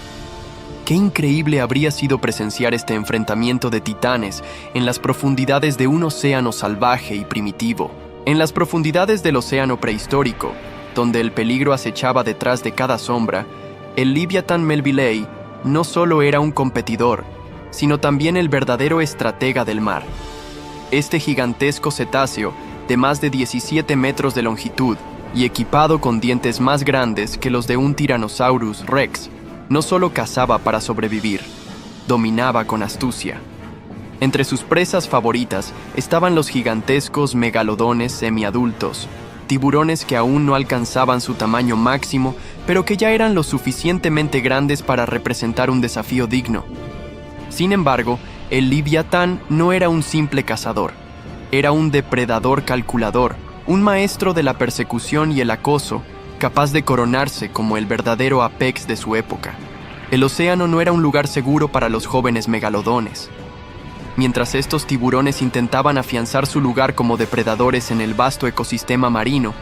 Qué increíble habría sido presenciar este enfrentamiento de titanes en las profundidades de un océano salvaje y primitivo. En las profundidades del océano prehistórico, donde el peligro acechaba detrás de cada sombra, el Leviatán Melvillei no solo era un competidor, sino también el verdadero estratega del mar. Este gigantesco cetáceo, de más de 17 metros de longitud y equipado con dientes más grandes que los de un Tyrannosaurus Rex, no solo cazaba para sobrevivir, dominaba con astucia. Entre sus presas favoritas estaban los gigantescos megalodones semiadultos, tiburones que aún no alcanzaban su tamaño máximo, pero que ya eran lo suficientemente grandes para representar un desafío digno. Sin embargo, el Leviatán no era un simple cazador, era un depredador calculador, un maestro de la persecución y el acoso, capaz de coronarse como el verdadero apex de su época. El océano no era un lugar seguro para los jóvenes megalodones. Mientras estos tiburones intentaban afianzar su lugar como depredadores en el vasto ecosistema marino,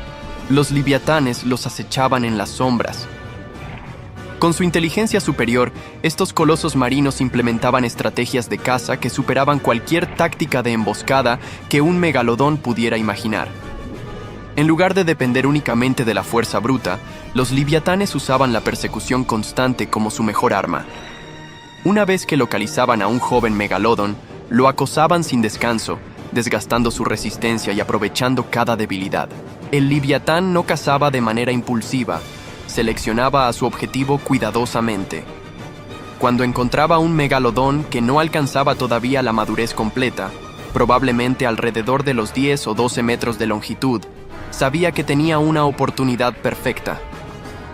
los leviatanes los acechaban en las sombras. Con su inteligencia superior, estos colosos marinos implementaban estrategias de caza que superaban cualquier táctica de emboscada que un megalodón pudiera imaginar. En lugar de depender únicamente de la fuerza bruta, los leviatanes usaban la persecución constante como su mejor arma. Una vez que localizaban a un joven megalodón, lo acosaban sin descanso, desgastando su resistencia y aprovechando cada debilidad. El leviatán no cazaba de manera impulsiva, seleccionaba a su objetivo cuidadosamente. Cuando encontraba un megalodón que no alcanzaba todavía la madurez completa, probablemente alrededor de los 10 o 12 metros de longitud, sabía que tenía una oportunidad perfecta.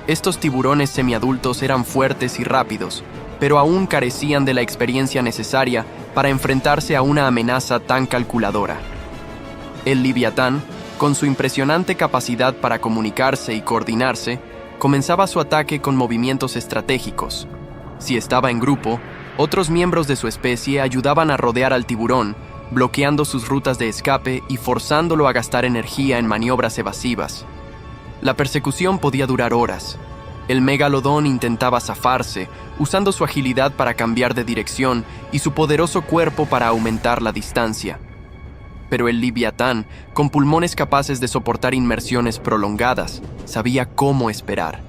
Estos tiburones semiadultos eran fuertes y rápidos, pero aún carecían de la experiencia necesaria para enfrentarse a una amenaza tan calculadora. El leviatán, con su impresionante capacidad para comunicarse y coordinarse, comenzaba su ataque con movimientos estratégicos. Si estaba en grupo, otros miembros de su especie ayudaban a rodear al tiburón, bloqueando sus rutas de escape y forzándolo a gastar energía en maniobras evasivas. La persecución podía durar horas. El megalodón intentaba zafarse, usando su agilidad para cambiar de dirección y su poderoso cuerpo para aumentar la distancia. Pero el leviatán, con pulmones capaces de soportar inmersiones prolongadas, sabía cómo esperar.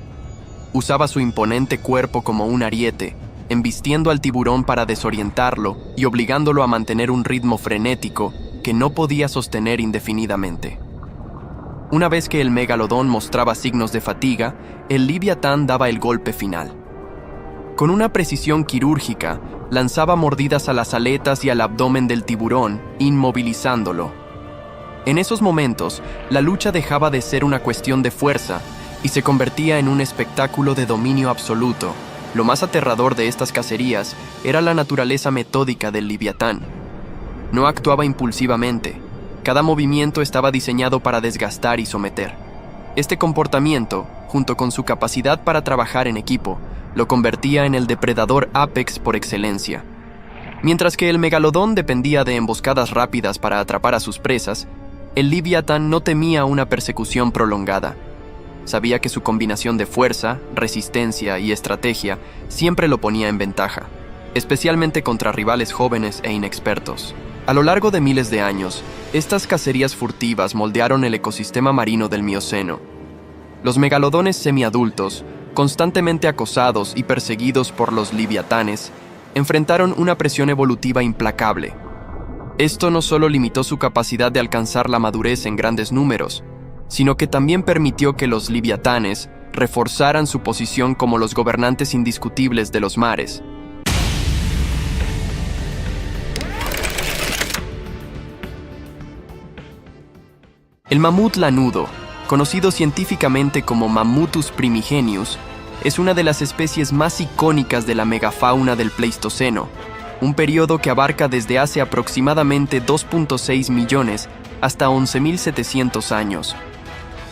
Usaba su imponente cuerpo como un ariete, embistiendo al tiburón para desorientarlo y obligándolo a mantener un ritmo frenético que no podía sostener indefinidamente. Una vez que el megalodón mostraba signos de fatiga, el leviatán daba el golpe final. Con una precisión quirúrgica, lanzaba mordidas a las aletas y al abdomen del tiburón, inmovilizándolo. En esos momentos, la lucha dejaba de ser una cuestión de fuerza y se convertía en un espectáculo de dominio absoluto. Lo más aterrador de estas cacerías era la naturaleza metódica del leviatán. No actuaba impulsivamente. Cada movimiento estaba diseñado para desgastar y someter. Este comportamiento, junto con su capacidad para trabajar en equipo, lo convertía en el depredador apex por excelencia. Mientras que el megalodón dependía de emboscadas rápidas para atrapar a sus presas, el leviatán no temía una persecución prolongada. Sabía que su combinación de fuerza, resistencia y estrategia siempre lo ponía en ventaja, especialmente contra rivales jóvenes e inexpertos. A lo largo de miles de años, estas cacerías furtivas moldearon el ecosistema marino del Mioceno. Los megalodones semiadultos, constantemente acosados y perseguidos por los leviatanes, enfrentaron una presión evolutiva implacable. Esto no solo limitó su capacidad de alcanzar la madurez en grandes números, sino que también permitió que los leviatanes reforzaran su posición como los gobernantes indiscutibles de los mares. El mamut lanudo, conocido científicamente como Mammutus primigenius, es una de las especies más icónicas de la megafauna del Pleistoceno, un periodo que abarca desde hace aproximadamente 2.6 millones hasta 11.700 años.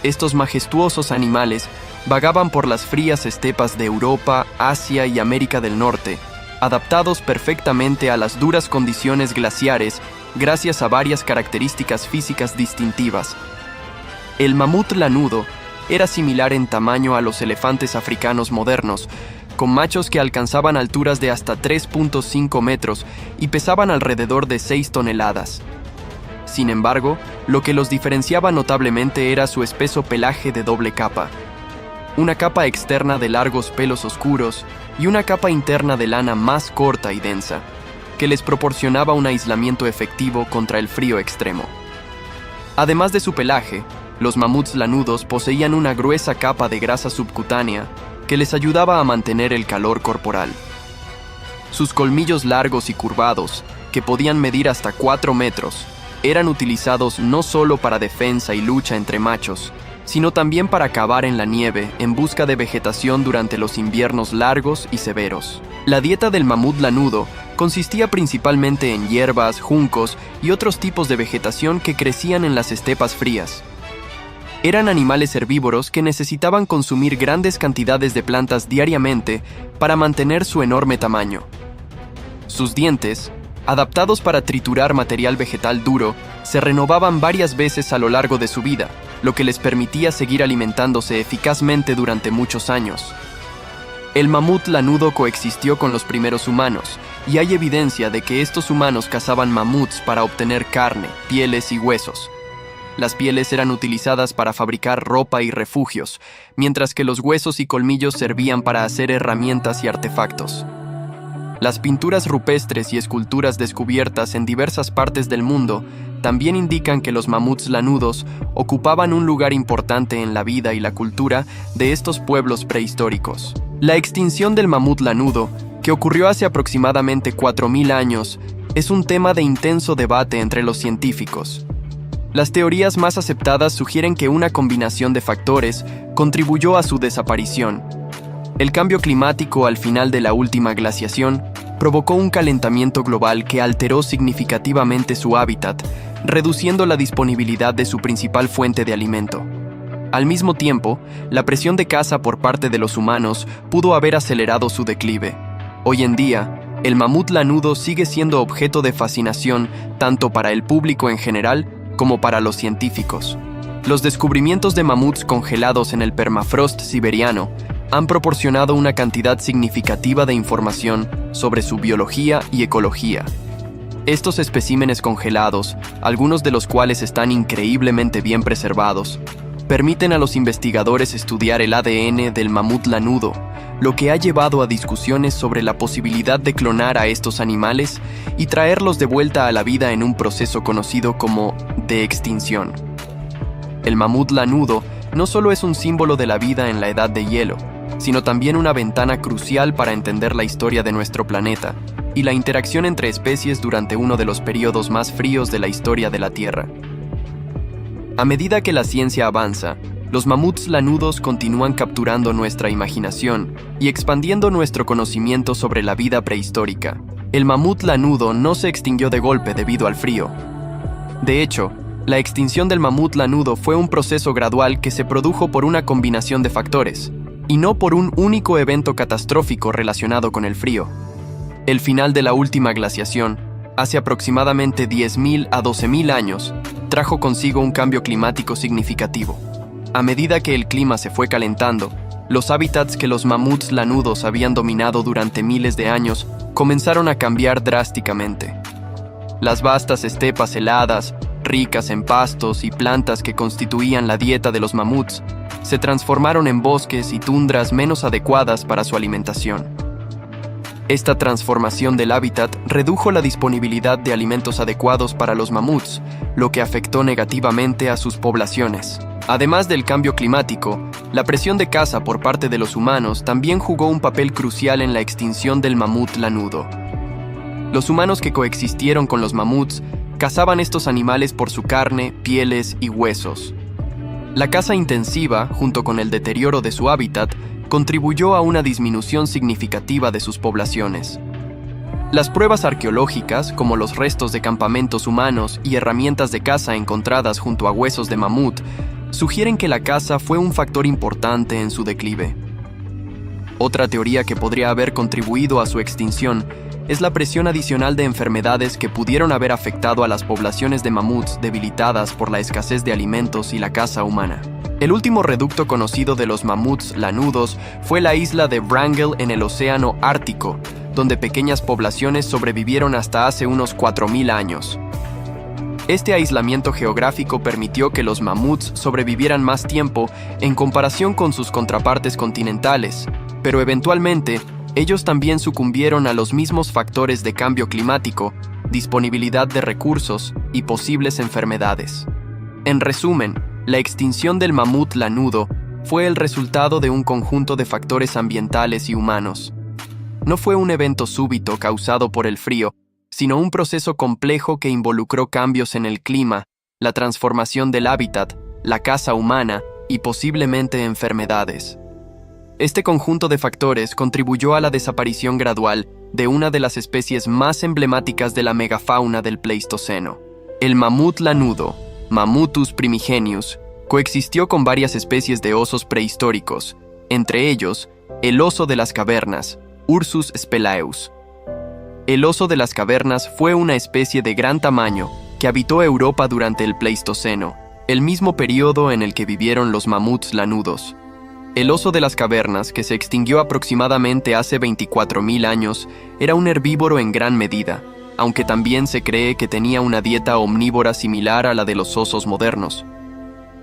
Estos majestuosos animales vagaban por las frías estepas de Europa, Asia y América del Norte, adaptados perfectamente a las duras condiciones glaciares gracias a varias características físicas distintivas. El mamut lanudo era similar en tamaño a los elefantes africanos modernos, con machos que alcanzaban alturas de hasta 3.5 metros y pesaban alrededor de 6 toneladas. Sin embargo, lo que los diferenciaba notablemente era su espeso pelaje de doble capa. Una capa externa de largos pelos oscuros y una capa interna de lana más corta y densa, que les proporcionaba un aislamiento efectivo contra el frío extremo. Además de su pelaje, los mamuts lanudos poseían una gruesa capa de grasa subcutánea que les ayudaba a mantener el calor corporal. Sus colmillos largos y curvados, que podían medir hasta 4 metros, eran utilizados no solo para defensa y lucha entre machos, sino también para cavar en la nieve en busca de vegetación durante los inviernos largos y severos. La dieta del mamut lanudo consistía principalmente en hierbas, juncos y otros tipos de vegetación que crecían en las estepas frías. Eran animales herbívoros que necesitaban consumir grandes cantidades de plantas diariamente para mantener su enorme tamaño. Sus dientes, adaptados para triturar material vegetal duro, se renovaban varias veces a lo largo de su vida, lo que les permitía seguir alimentándose eficazmente durante muchos años. El mamut lanudo coexistió con los primeros humanos, y hay evidencia de que estos humanos cazaban mamuts para obtener carne, pieles y huesos. Las pieles eran utilizadas para fabricar ropa y refugios, mientras que los huesos y colmillos servían para hacer herramientas y artefactos. Las pinturas rupestres y esculturas descubiertas en diversas partes del mundo también indican que los mamuts lanudos ocupaban un lugar importante en la vida y la cultura de estos pueblos prehistóricos. La extinción del mamut lanudo, que ocurrió hace aproximadamente 4.000 años, es un tema de intenso debate entre los científicos. Las teorías más aceptadas sugieren que una combinación de factores contribuyó a su desaparición. El cambio climático al final de la última glaciación provocó un calentamiento global que alteró significativamente su hábitat, reduciendo la disponibilidad de su principal fuente de alimento. Al mismo tiempo, la presión de caza por parte de los humanos pudo haber acelerado su declive. Hoy en día, el mamut lanudo sigue siendo objeto de fascinación tanto para el público en general como para los científicos. Los descubrimientos de mamuts congelados en el permafrost siberiano han proporcionado una cantidad significativa de información sobre su biología y ecología. Estos especímenes congelados, algunos de los cuales están increíblemente bien preservados, permiten a los investigadores estudiar el ADN del mamut lanudo, lo que ha llevado a discusiones sobre la posibilidad de clonar a estos animales y traerlos de vuelta a la vida en un proceso conocido como de extinción. El mamut lanudo no solo es un símbolo de la vida en la edad de hielo, sino también una ventana crucial para entender la historia de nuestro planeta y la interacción entre especies durante uno de los periodos más fríos de la historia de la Tierra. A medida que la ciencia avanza, los mamuts lanudos continúan capturando nuestra imaginación y expandiendo nuestro conocimiento sobre la vida prehistórica. El mamut lanudo no se extinguió de golpe debido al frío. De hecho, la extinción del mamut lanudo fue un proceso gradual que se produjo por una combinación de factores, y no por un único evento catastrófico relacionado con el frío. El final de la última glaciación, hace aproximadamente 10.000 a 12.000 años, trajo consigo un cambio climático significativo. A medida que el clima se fue calentando, los hábitats que los mamuts lanudos habían dominado durante miles de años comenzaron a cambiar drásticamente. Las vastas estepas heladas, ricas en pastos y plantas que constituían la dieta de los mamuts, se transformaron en bosques y tundras menos adecuadas para su alimentación. Esta transformación del hábitat redujo la disponibilidad de alimentos adecuados para los mamuts, lo que afectó negativamente a sus poblaciones. Además del cambio climático, la presión de caza por parte de los humanos también jugó un papel crucial en la extinción del mamut lanudo. Los humanos que coexistieron con los mamuts cazaban estos animales por su carne, pieles y huesos. La caza intensiva, junto con el deterioro de su hábitat, contribuyó a una disminución significativa de sus poblaciones. Las pruebas arqueológicas, como los restos de campamentos humanos y herramientas de caza encontradas junto a huesos de mamut, sugieren que la caza fue un factor importante en su declive. Otra teoría que podría haber contribuido a su extinción es la presión adicional de enfermedades que pudieron haber afectado a las poblaciones de mamuts debilitadas por la escasez de alimentos y la caza humana. El último reducto conocido de los mamuts lanudos fue la isla de Wrangel en el Océano Ártico, donde pequeñas poblaciones sobrevivieron hasta hace unos 4.000 años. Este aislamiento geográfico permitió que los mamuts sobrevivieran más tiempo en comparación con sus contrapartes continentales, pero eventualmente ellos también sucumbieron a los mismos factores de cambio climático, disponibilidad de recursos y posibles enfermedades. En resumen, la extinción del mamut lanudo fue el resultado de un conjunto de factores ambientales y humanos. No fue un evento súbito causado por el frío, sino un proceso complejo que involucró cambios en el clima, la transformación del hábitat, la caza humana y posiblemente enfermedades. Este conjunto de factores contribuyó a la desaparición gradual de una de las especies más emblemáticas de la megafauna del Pleistoceno. El mamut lanudo, Mammutus primigenius, coexistió con varias especies de osos prehistóricos, entre ellos el oso de las cavernas, Ursus spelaeus. El oso de las cavernas fue una especie de gran tamaño que habitó Europa durante el Pleistoceno, el mismo periodo en el que vivieron los mamuts lanudos. El oso de las cavernas, que se extinguió aproximadamente hace 24.000 años, era un herbívoro en gran medida, aunque también se cree que tenía una dieta omnívora similar a la de los osos modernos.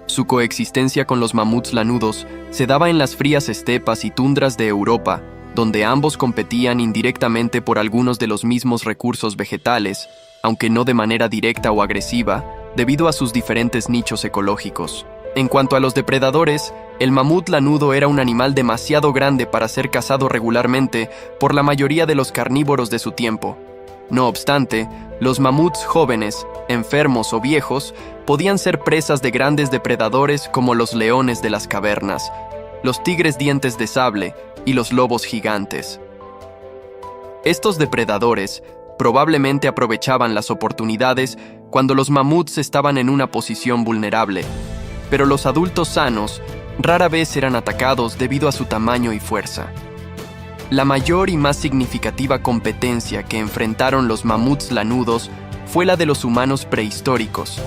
Su coexistencia con los mamuts lanudos se daba en las frías estepas y tundras de Europa, donde ambos competían indirectamente por algunos de los mismos recursos vegetales, aunque no de manera directa o agresiva, debido a sus diferentes nichos ecológicos. En cuanto a los depredadores, el mamut lanudo era un animal demasiado grande para ser cazado regularmente por la mayoría de los carnívoros de su tiempo. No obstante, los mamuts jóvenes, enfermos o viejos, podían ser presas de grandes depredadores como los leones de las cavernas, los tigres dientes de sable y los lobos gigantes. Estos depredadores probablemente aprovechaban las oportunidades cuando los mamuts estaban en una posición vulnerable, pero los adultos sanos rara vez eran atacados debido a su tamaño y fuerza. La mayor y más significativa competencia que enfrentaron los mamuts lanudos fue la de los humanos prehistóricos.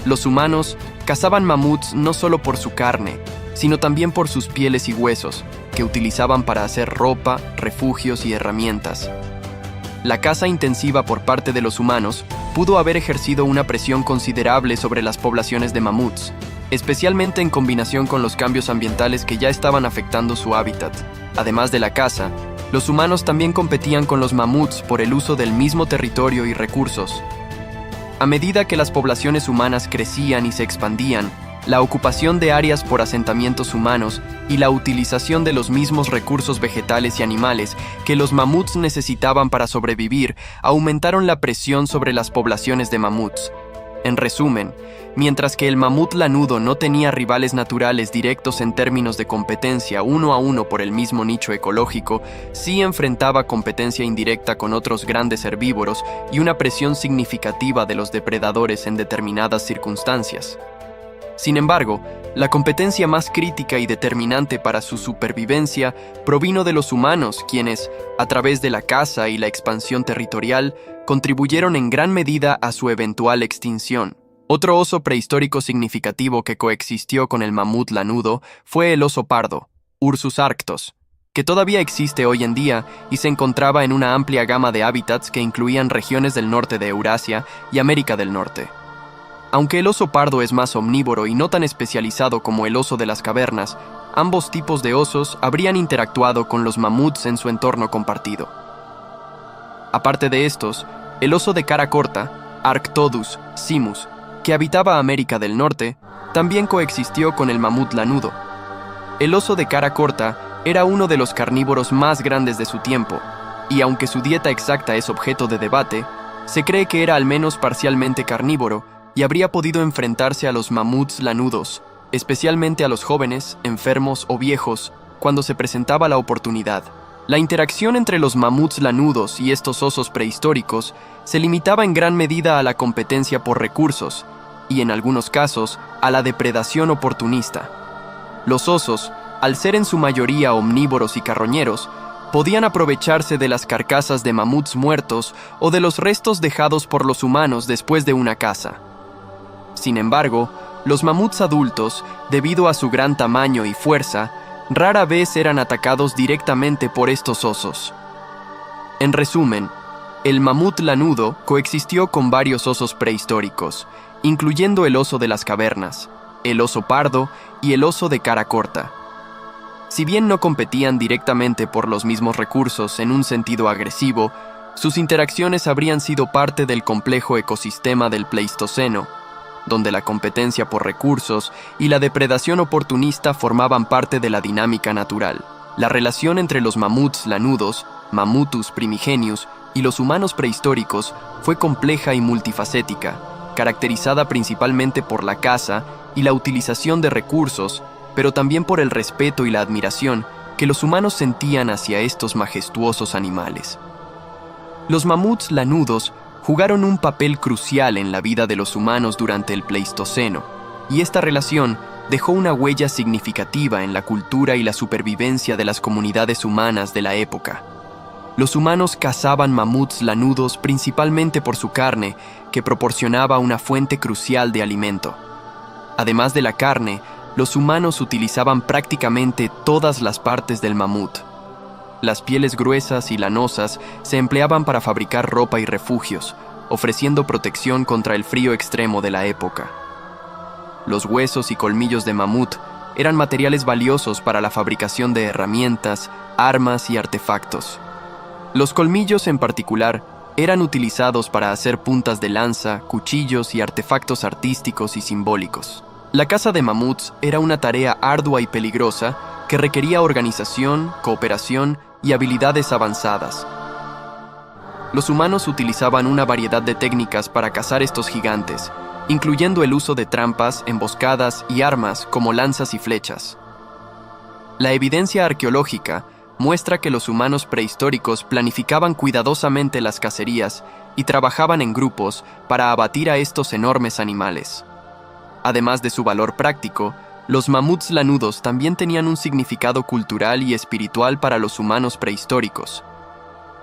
Los humanos cazaban mamuts no solo por su carne, sino también por sus pieles y huesos, que utilizaban para hacer ropa, refugios y herramientas. La caza intensiva por parte de los humanos pudo haber ejercido una presión considerable sobre las poblaciones de mamuts, especialmente en combinación con los cambios ambientales que ya estaban afectando su hábitat. Además de la caza, los humanos también competían con los mamuts por el uso del mismo territorio y recursos. A medida que las poblaciones humanas crecían y se expandían, la ocupación de áreas por asentamientos humanos y la utilización de los mismos recursos vegetales y animales que los mamuts necesitaban para sobrevivir aumentaron la presión sobre las poblaciones de mamuts. En resumen, mientras que el mamut lanudo no tenía rivales naturales directos en términos de competencia uno a uno por el mismo nicho ecológico, sí enfrentaba competencia indirecta con otros grandes herbívoros y una presión significativa de los depredadores en determinadas circunstancias. Sin embargo, la competencia más crítica y determinante para su supervivencia provino de los humanos, quienes, a través de la caza y la expansión territorial, contribuyeron en gran medida a su eventual extinción. Otro oso prehistórico significativo que coexistió con el mamut lanudo fue el oso pardo, Ursus arctos, que todavía existe hoy en día y se encontraba en una amplia gama de hábitats que incluían regiones del norte de Eurasia y América del Norte. Aunque el oso pardo es más omnívoro y no tan especializado como el oso de las cavernas, ambos tipos de osos habrían interactuado con los mamuts en su entorno compartido. Aparte de estos, el oso de cara corta, Arctodus simus, que habitaba América del Norte, también coexistió con el mamut lanudo. El oso de cara corta era uno de los carnívoros más grandes de su tiempo, y aunque su dieta exacta es objeto de debate, se cree que era al menos parcialmente carnívoro y habría podido enfrentarse a los mamuts lanudos, especialmente a los jóvenes, enfermos o viejos, cuando se presentaba la oportunidad. La interacción entre los mamuts lanudos y estos osos prehistóricos se limitaba en gran medida a la competencia por recursos y, en algunos casos, a la depredación oportunista. Los osos, al ser en su mayoría omnívoros y carroñeros, podían aprovecharse de las carcasas de mamuts muertos o de los restos dejados por los humanos después de una caza. Sin embargo, los mamuts adultos, debido a su gran tamaño y fuerza, rara vez eran atacados directamente por estos osos. En resumen, el mamut lanudo coexistió con varios osos prehistóricos, incluyendo el oso de las cavernas, el oso pardo y el oso de cara corta. Si bien no competían directamente por los mismos recursos en un sentido agresivo, sus interacciones habrían sido parte del complejo ecosistema del Pleistoceno, donde la competencia por recursos y la depredación oportunista formaban parte de la dinámica natural. La relación entre los mamuts lanudos, Mammutus primigenius, y los humanos prehistóricos fue compleja y multifacética, caracterizada principalmente por la caza y la utilización de recursos, pero también por el respeto y la admiración que los humanos sentían hacia estos majestuosos animales. Los mamuts lanudos jugaron un papel crucial en la vida de los humanos durante el Pleistoceno, y esta relación dejó una huella significativa en la cultura y la supervivencia de las comunidades humanas de la época. Los humanos cazaban mamuts lanudos principalmente por su carne, que proporcionaba una fuente crucial de alimento. Además de la carne, los humanos utilizaban prácticamente todas las partes del mamut. Las pieles gruesas y lanosas se empleaban para fabricar ropa y refugios, ofreciendo protección contra el frío extremo de la época. Los huesos y colmillos de mamut eran materiales valiosos para la fabricación de herramientas, armas y artefactos. Los colmillos en particular eran utilizados para hacer puntas de lanza, cuchillos y artefactos artísticos y simbólicos. La caza de mamuts era una tarea ardua y peligrosa que requería organización, cooperación y habilidades avanzadas. Los humanos utilizaban una variedad de técnicas para cazar estos gigantes, incluyendo el uso de trampas, emboscadas y armas como lanzas y flechas. La evidencia arqueológica muestra que los humanos prehistóricos planificaban cuidadosamente las cacerías y trabajaban en grupos para abatir a estos enormes animales. Además de su valor práctico, los mamuts lanudos también tenían un significado cultural y espiritual para los humanos prehistóricos.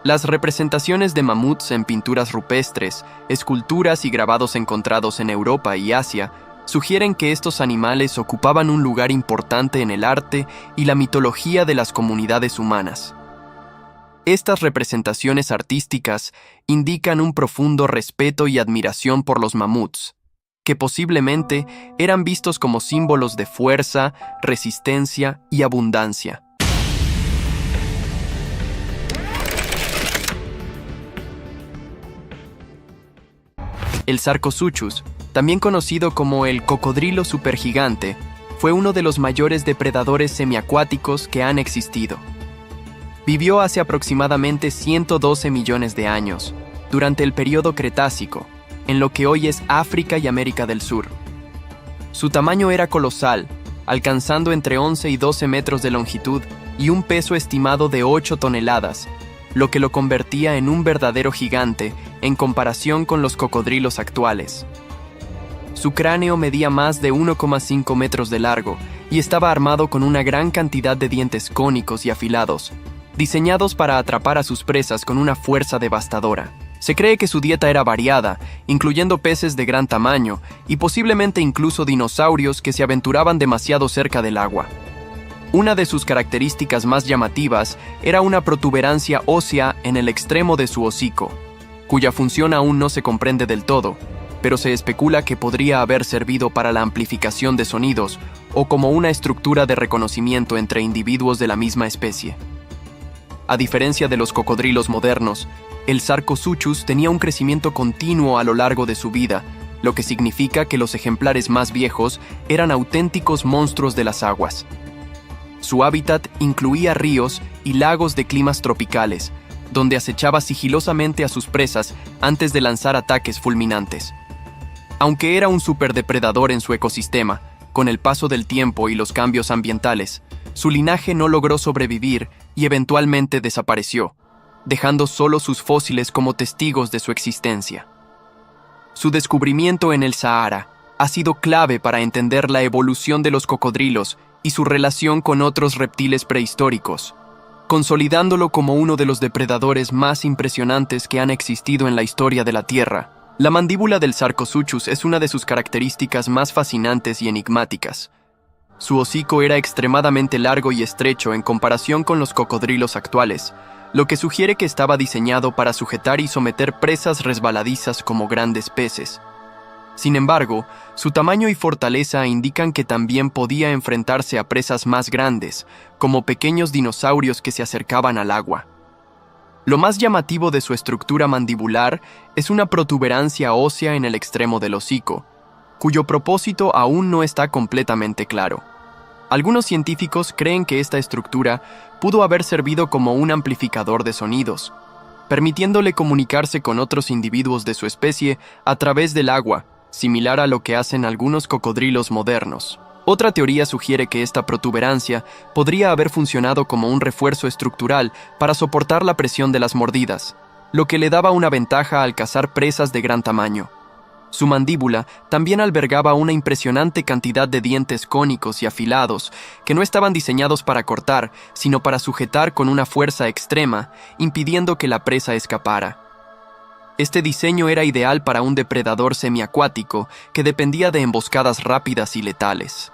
Las representaciones de mamuts en pinturas rupestres, esculturas y grabados encontrados en Europa y Asia sugieren que estos animales ocupaban un lugar importante en el arte y la mitología de las comunidades humanas. Estas representaciones artísticas indican un profundo respeto y admiración por los mamuts, que posiblemente eran vistos como símbolos de fuerza, resistencia y abundancia. El Sarcosuchus, también conocido como el cocodrilo supergigante, fue uno de los mayores depredadores semiacuáticos que han existido. Vivió hace aproximadamente 112 millones de años, durante el período Cretácico, en lo que hoy es África y América del Sur. Su tamaño era colosal, alcanzando entre 11 y 12 metros de longitud y un peso estimado de 8 toneladas, lo que lo convertía en un verdadero gigante en comparación con los cocodrilos actuales. Su cráneo medía más de 1,5 metros de largo y estaba armado con una gran cantidad de dientes cónicos y afilados, diseñados para atrapar a sus presas con una fuerza devastadora. Se cree que su dieta era variada, incluyendo peces de gran tamaño y posiblemente incluso dinosaurios que se aventuraban demasiado cerca del agua. Una de sus características más llamativas era una protuberancia ósea en el extremo de su hocico, cuya función aún no se comprende del todo, pero se especula que podría haber servido para la amplificación de sonidos o como una estructura de reconocimiento entre individuos de la misma especie. A diferencia de los cocodrilos modernos, el Sarcosuchus tenía un crecimiento continuo a lo largo de su vida, lo que significa que los ejemplares más viejos eran auténticos monstruos de las aguas. Su hábitat incluía ríos y lagos de climas tropicales, donde acechaba sigilosamente a sus presas antes de lanzar ataques fulminantes. Aunque era un superdepredador en su ecosistema, con el paso del tiempo y los cambios ambientales, su linaje no logró sobrevivir y eventualmente desapareció, dejando solo sus fósiles como testigos de su existencia. Su descubrimiento en el Sahara ha sido clave para entender la evolución de los cocodrilos y su relación con otros reptiles prehistóricos, consolidándolo como uno de los depredadores más impresionantes que han existido en la historia de la Tierra. La mandíbula del Sarcosuchus es una de sus características más fascinantes y enigmáticas. Su hocico era extremadamente largo y estrecho en comparación con los cocodrilos actuales, lo que sugiere que estaba diseñado para sujetar y someter presas resbaladizas como grandes peces. Sin embargo, su tamaño y fortaleza indican que también podía enfrentarse a presas más grandes, como pequeños dinosaurios que se acercaban al agua. Lo más llamativo de su estructura mandibular es una protuberancia ósea en el extremo del hocico, cuyo propósito aún no está completamente claro. Algunos científicos creen que esta estructura pudo haber servido como un amplificador de sonidos, permitiéndole comunicarse con otros individuos de su especie a través del agua, similar a lo que hacen algunos cocodrilos modernos. Otra teoría sugiere que esta protuberancia podría haber funcionado como un refuerzo estructural para soportar la presión de las mordidas, lo que le daba una ventaja al cazar presas de gran tamaño. Su mandíbula también albergaba una impresionante cantidad de dientes cónicos y afilados que no estaban diseñados para cortar, sino para sujetar con una fuerza extrema, impidiendo que la presa escapara. Este diseño era ideal para un depredador semiacuático que dependía de emboscadas rápidas y letales.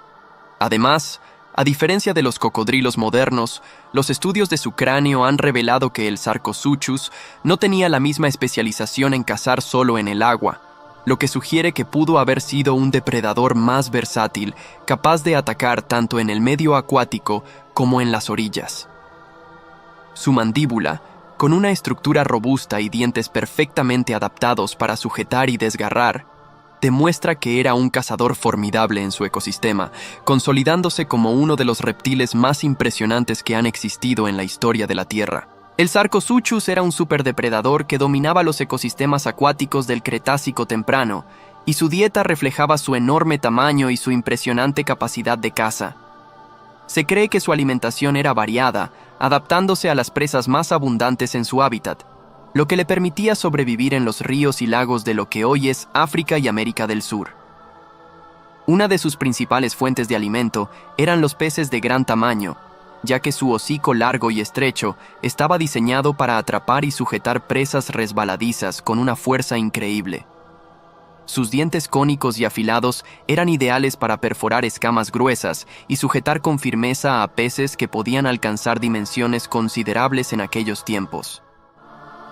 Además, a diferencia de los cocodrilos modernos, los estudios de su cráneo han revelado que el Sarcosuchus no tenía la misma especialización en cazar solo en el agua, lo que sugiere que pudo haber sido un depredador más versátil, capaz de atacar tanto en el medio acuático como en las orillas. Su mandíbula, con una estructura robusta y dientes perfectamente adaptados para sujetar y desgarrar, demuestra que era un cazador formidable en su ecosistema, consolidándose como uno de los reptiles más impresionantes que han existido en la historia de la Tierra. El Sarcosuchus era un superdepredador que dominaba los ecosistemas acuáticos del Cretácico temprano, y su dieta reflejaba su enorme tamaño y su impresionante capacidad de caza. Se cree que su alimentación era variada, adaptándose a las presas más abundantes en su hábitat, lo que le permitía sobrevivir en los ríos y lagos de lo que hoy es África y América del Sur. Una de sus principales fuentes de alimento eran los peces de gran tamaño, ya que su hocico largo y estrecho estaba diseñado para atrapar y sujetar presas resbaladizas con una fuerza increíble. Sus dientes cónicos y afilados eran ideales para perforar escamas gruesas y sujetar con firmeza a peces que podían alcanzar dimensiones considerables en aquellos tiempos.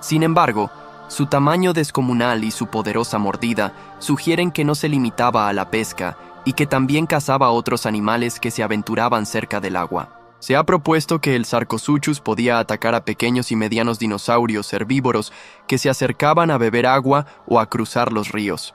Sin embargo, su tamaño descomunal y su poderosa mordida sugieren que no se limitaba a la pesca y que también cazaba otros animales que se aventuraban cerca del agua. Se ha propuesto que el Sarcosuchus podía atacar a pequeños y medianos dinosaurios herbívoros que se acercaban a beber agua o a cruzar los ríos.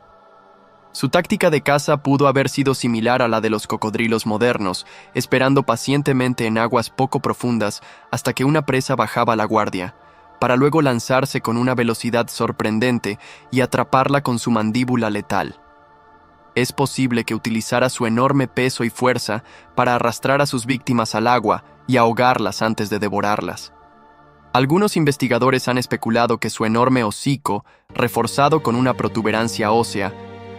Su táctica de caza pudo haber sido similar a la de los cocodrilos modernos, esperando pacientemente en aguas poco profundas hasta que una presa bajaba la guardia, para luego lanzarse con una velocidad sorprendente y atraparla con su mandíbula letal. Es posible que utilizara su enorme peso y fuerza para arrastrar a sus víctimas al agua y ahogarlas antes de devorarlas. Algunos investigadores han especulado que su enorme hocico, reforzado con una protuberancia ósea,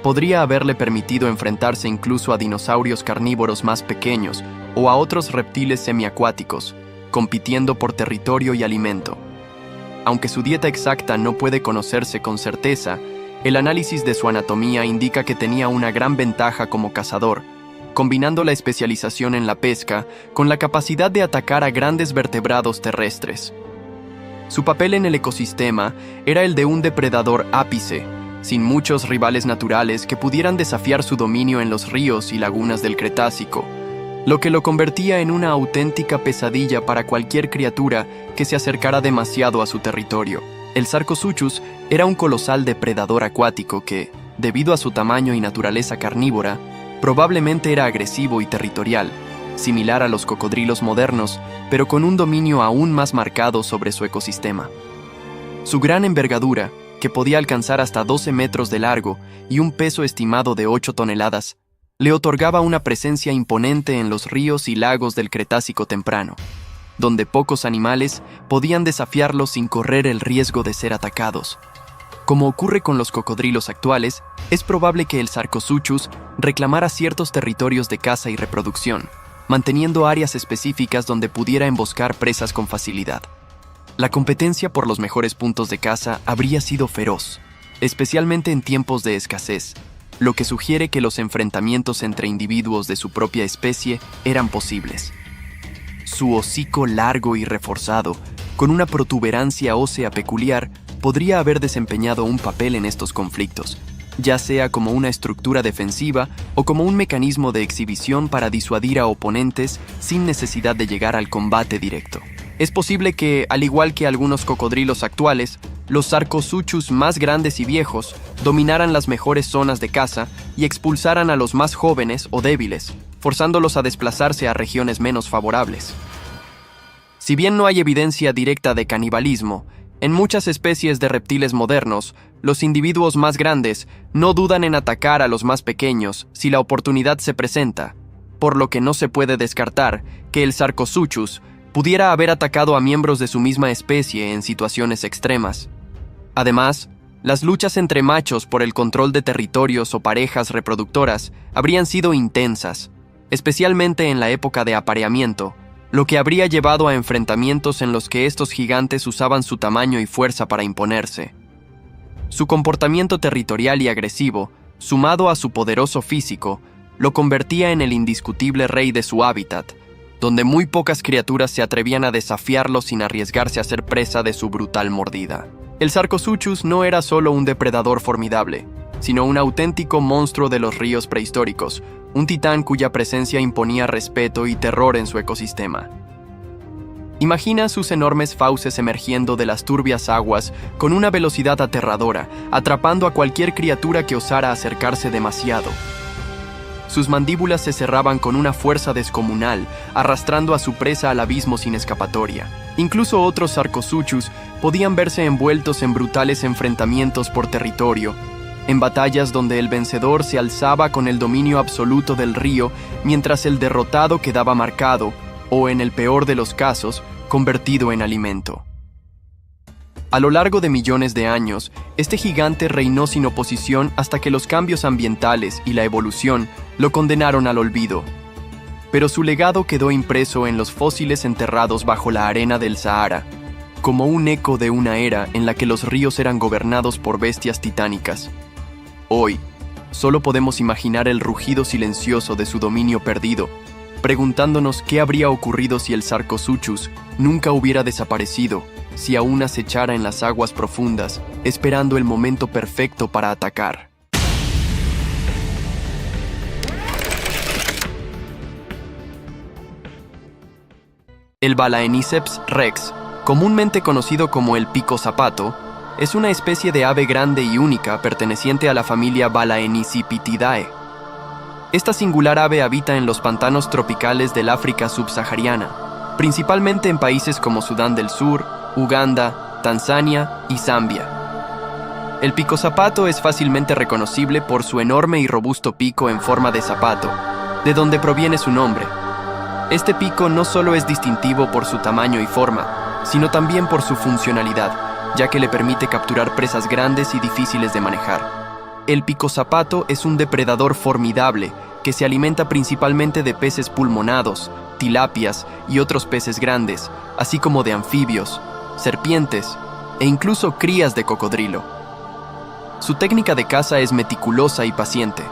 podría haberle permitido enfrentarse incluso a dinosaurios carnívoros más pequeños o a otros reptiles semiacuáticos, compitiendo por territorio y alimento. Aunque su dieta exacta no puede conocerse con certeza, el análisis de su anatomía indica que tenía una gran ventaja como cazador, combinando la especialización en la pesca con la capacidad de atacar a grandes vertebrados terrestres. Su papel en el ecosistema era el de un depredador ápice, sin muchos rivales naturales que pudieran desafiar su dominio en los ríos y lagunas del Cretácico, lo que lo convertía en una auténtica pesadilla para cualquier criatura que se acercara demasiado a su territorio. El Sarcosuchus era un colosal depredador acuático que, debido a su tamaño y naturaleza carnívora, probablemente era agresivo y territorial, similar a los cocodrilos modernos, pero con un dominio aún más marcado sobre su ecosistema. Su gran envergadura, que podía alcanzar hasta 12 metros de largo y un peso estimado de 8 toneladas, le otorgaba una presencia imponente en los ríos y lagos del Cretácico temprano, donde pocos animales podían desafiarlo sin correr el riesgo de ser atacados. Como ocurre con los cocodrilos actuales, es probable que el Sarcosuchus reclamara ciertos territorios de caza y reproducción, manteniendo áreas específicas donde pudiera emboscar presas con facilidad. La competencia por los mejores puntos de caza habría sido feroz, especialmente en tiempos de escasez, lo que sugiere que los enfrentamientos entre individuos de su propia especie eran posibles. Su hocico largo y reforzado, con una protuberancia ósea peculiar, podría haber desempeñado un papel en estos conflictos, ya sea como una estructura defensiva o como un mecanismo de exhibición para disuadir a oponentes sin necesidad de llegar al combate directo. Es posible que, al igual que algunos cocodrilos actuales, los Sarcosuchus más grandes y viejos dominaran las mejores zonas de caza y expulsaran a los más jóvenes o débiles, forzándolos a desplazarse a regiones menos favorables. Si bien no hay evidencia directa de canibalismo, en muchas especies de reptiles modernos, los individuos más grandes no dudan en atacar a los más pequeños si la oportunidad se presenta, por lo que no se puede descartar que el Sarcosuchus pudiera haber atacado a miembros de su misma especie en situaciones extremas. Además, las luchas entre machos por el control de territorios o parejas reproductoras habrían sido intensas, especialmente en la época de apareamiento, lo que habría llevado a enfrentamientos en los que estos gigantes usaban su tamaño y fuerza para imponerse. Su comportamiento territorial y agresivo, sumado a su poderoso físico, lo convertía en el indiscutible rey de su hábitat, donde muy pocas criaturas se atrevían a desafiarlo sin arriesgarse a ser presa de su brutal mordida. El Sarcosuchus no era solo un depredador formidable, sino un auténtico monstruo de los ríos prehistóricos, un titán cuya presencia imponía respeto y terror en su ecosistema. Imagina sus enormes fauces emergiendo de las turbias aguas con una velocidad aterradora, atrapando a cualquier criatura que osara acercarse demasiado. Sus mandíbulas se cerraban con una fuerza descomunal, arrastrando a su presa al abismo sin escapatoria. Incluso otros Sarcosuchus podían verse envueltos en brutales enfrentamientos por territorio, en batallas donde el vencedor se alzaba con el dominio absoluto del río, mientras el derrotado quedaba marcado, o en el peor de los casos, convertido en alimento. A lo largo de millones de años, este gigante reinó sin oposición hasta que los cambios ambientales y la evolución lo condenaron al olvido. Pero su legado quedó impreso en los fósiles enterrados bajo la arena del Sahara, como un eco de una era en la que los ríos eran gobernados por bestias titánicas. Hoy, solo podemos imaginar el rugido silencioso de su dominio perdido, preguntándonos qué habría ocurrido si el Sarcosuchus nunca hubiera desaparecido, si aún acechara en las aguas profundas, esperando el momento perfecto para atacar. El Balaeniceps rex, comúnmente conocido como el pico zapato, es una especie de ave grande y única perteneciente a la familia Balaenicipitidae. Esta singular ave habita en los pantanos tropicales del África subsahariana, principalmente en países como Sudán del Sur, Uganda, Tanzania y Zambia. El pico zapato es fácilmente reconocible por su enorme y robusto pico en forma de zapato, de donde proviene su nombre. Este pico no solo es distintivo por su tamaño y forma, sino también por su funcionalidad, ya que le permite capturar presas grandes y difíciles de manejar. El pico zapato es un depredador formidable que se alimenta principalmente de peces pulmonados, tilapias y otros peces grandes, así como de anfibios, serpientes e incluso crías de cocodrilo. Su técnica de caza es meticulosa y paciente.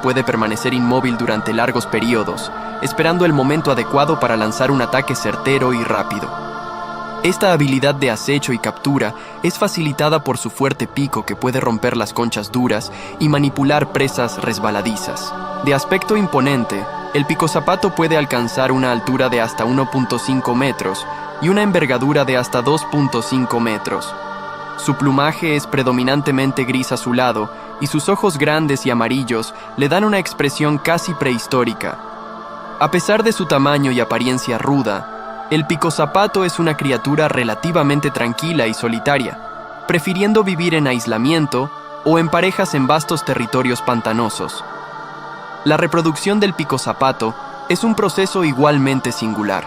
Puede permanecer inmóvil durante largos periodos, esperando el momento adecuado para lanzar un ataque certero y rápido. Esta habilidad de acecho y captura es facilitada por su fuerte pico que puede romper las conchas duras y manipular presas resbaladizas. De aspecto imponente, El picozapato puede alcanzar una altura de hasta 1.5 metros y una envergadura de hasta 2.5 metros. Su plumaje es predominantemente gris azulado y sus ojos grandes y amarillos le dan una expresión casi prehistórica. A pesar de su tamaño y apariencia ruda, el picozapato es una criatura relativamente tranquila y solitaria, prefiriendo vivir en aislamiento o en parejas en vastos territorios pantanosos. La reproducción del picozapato es un proceso igualmente singular.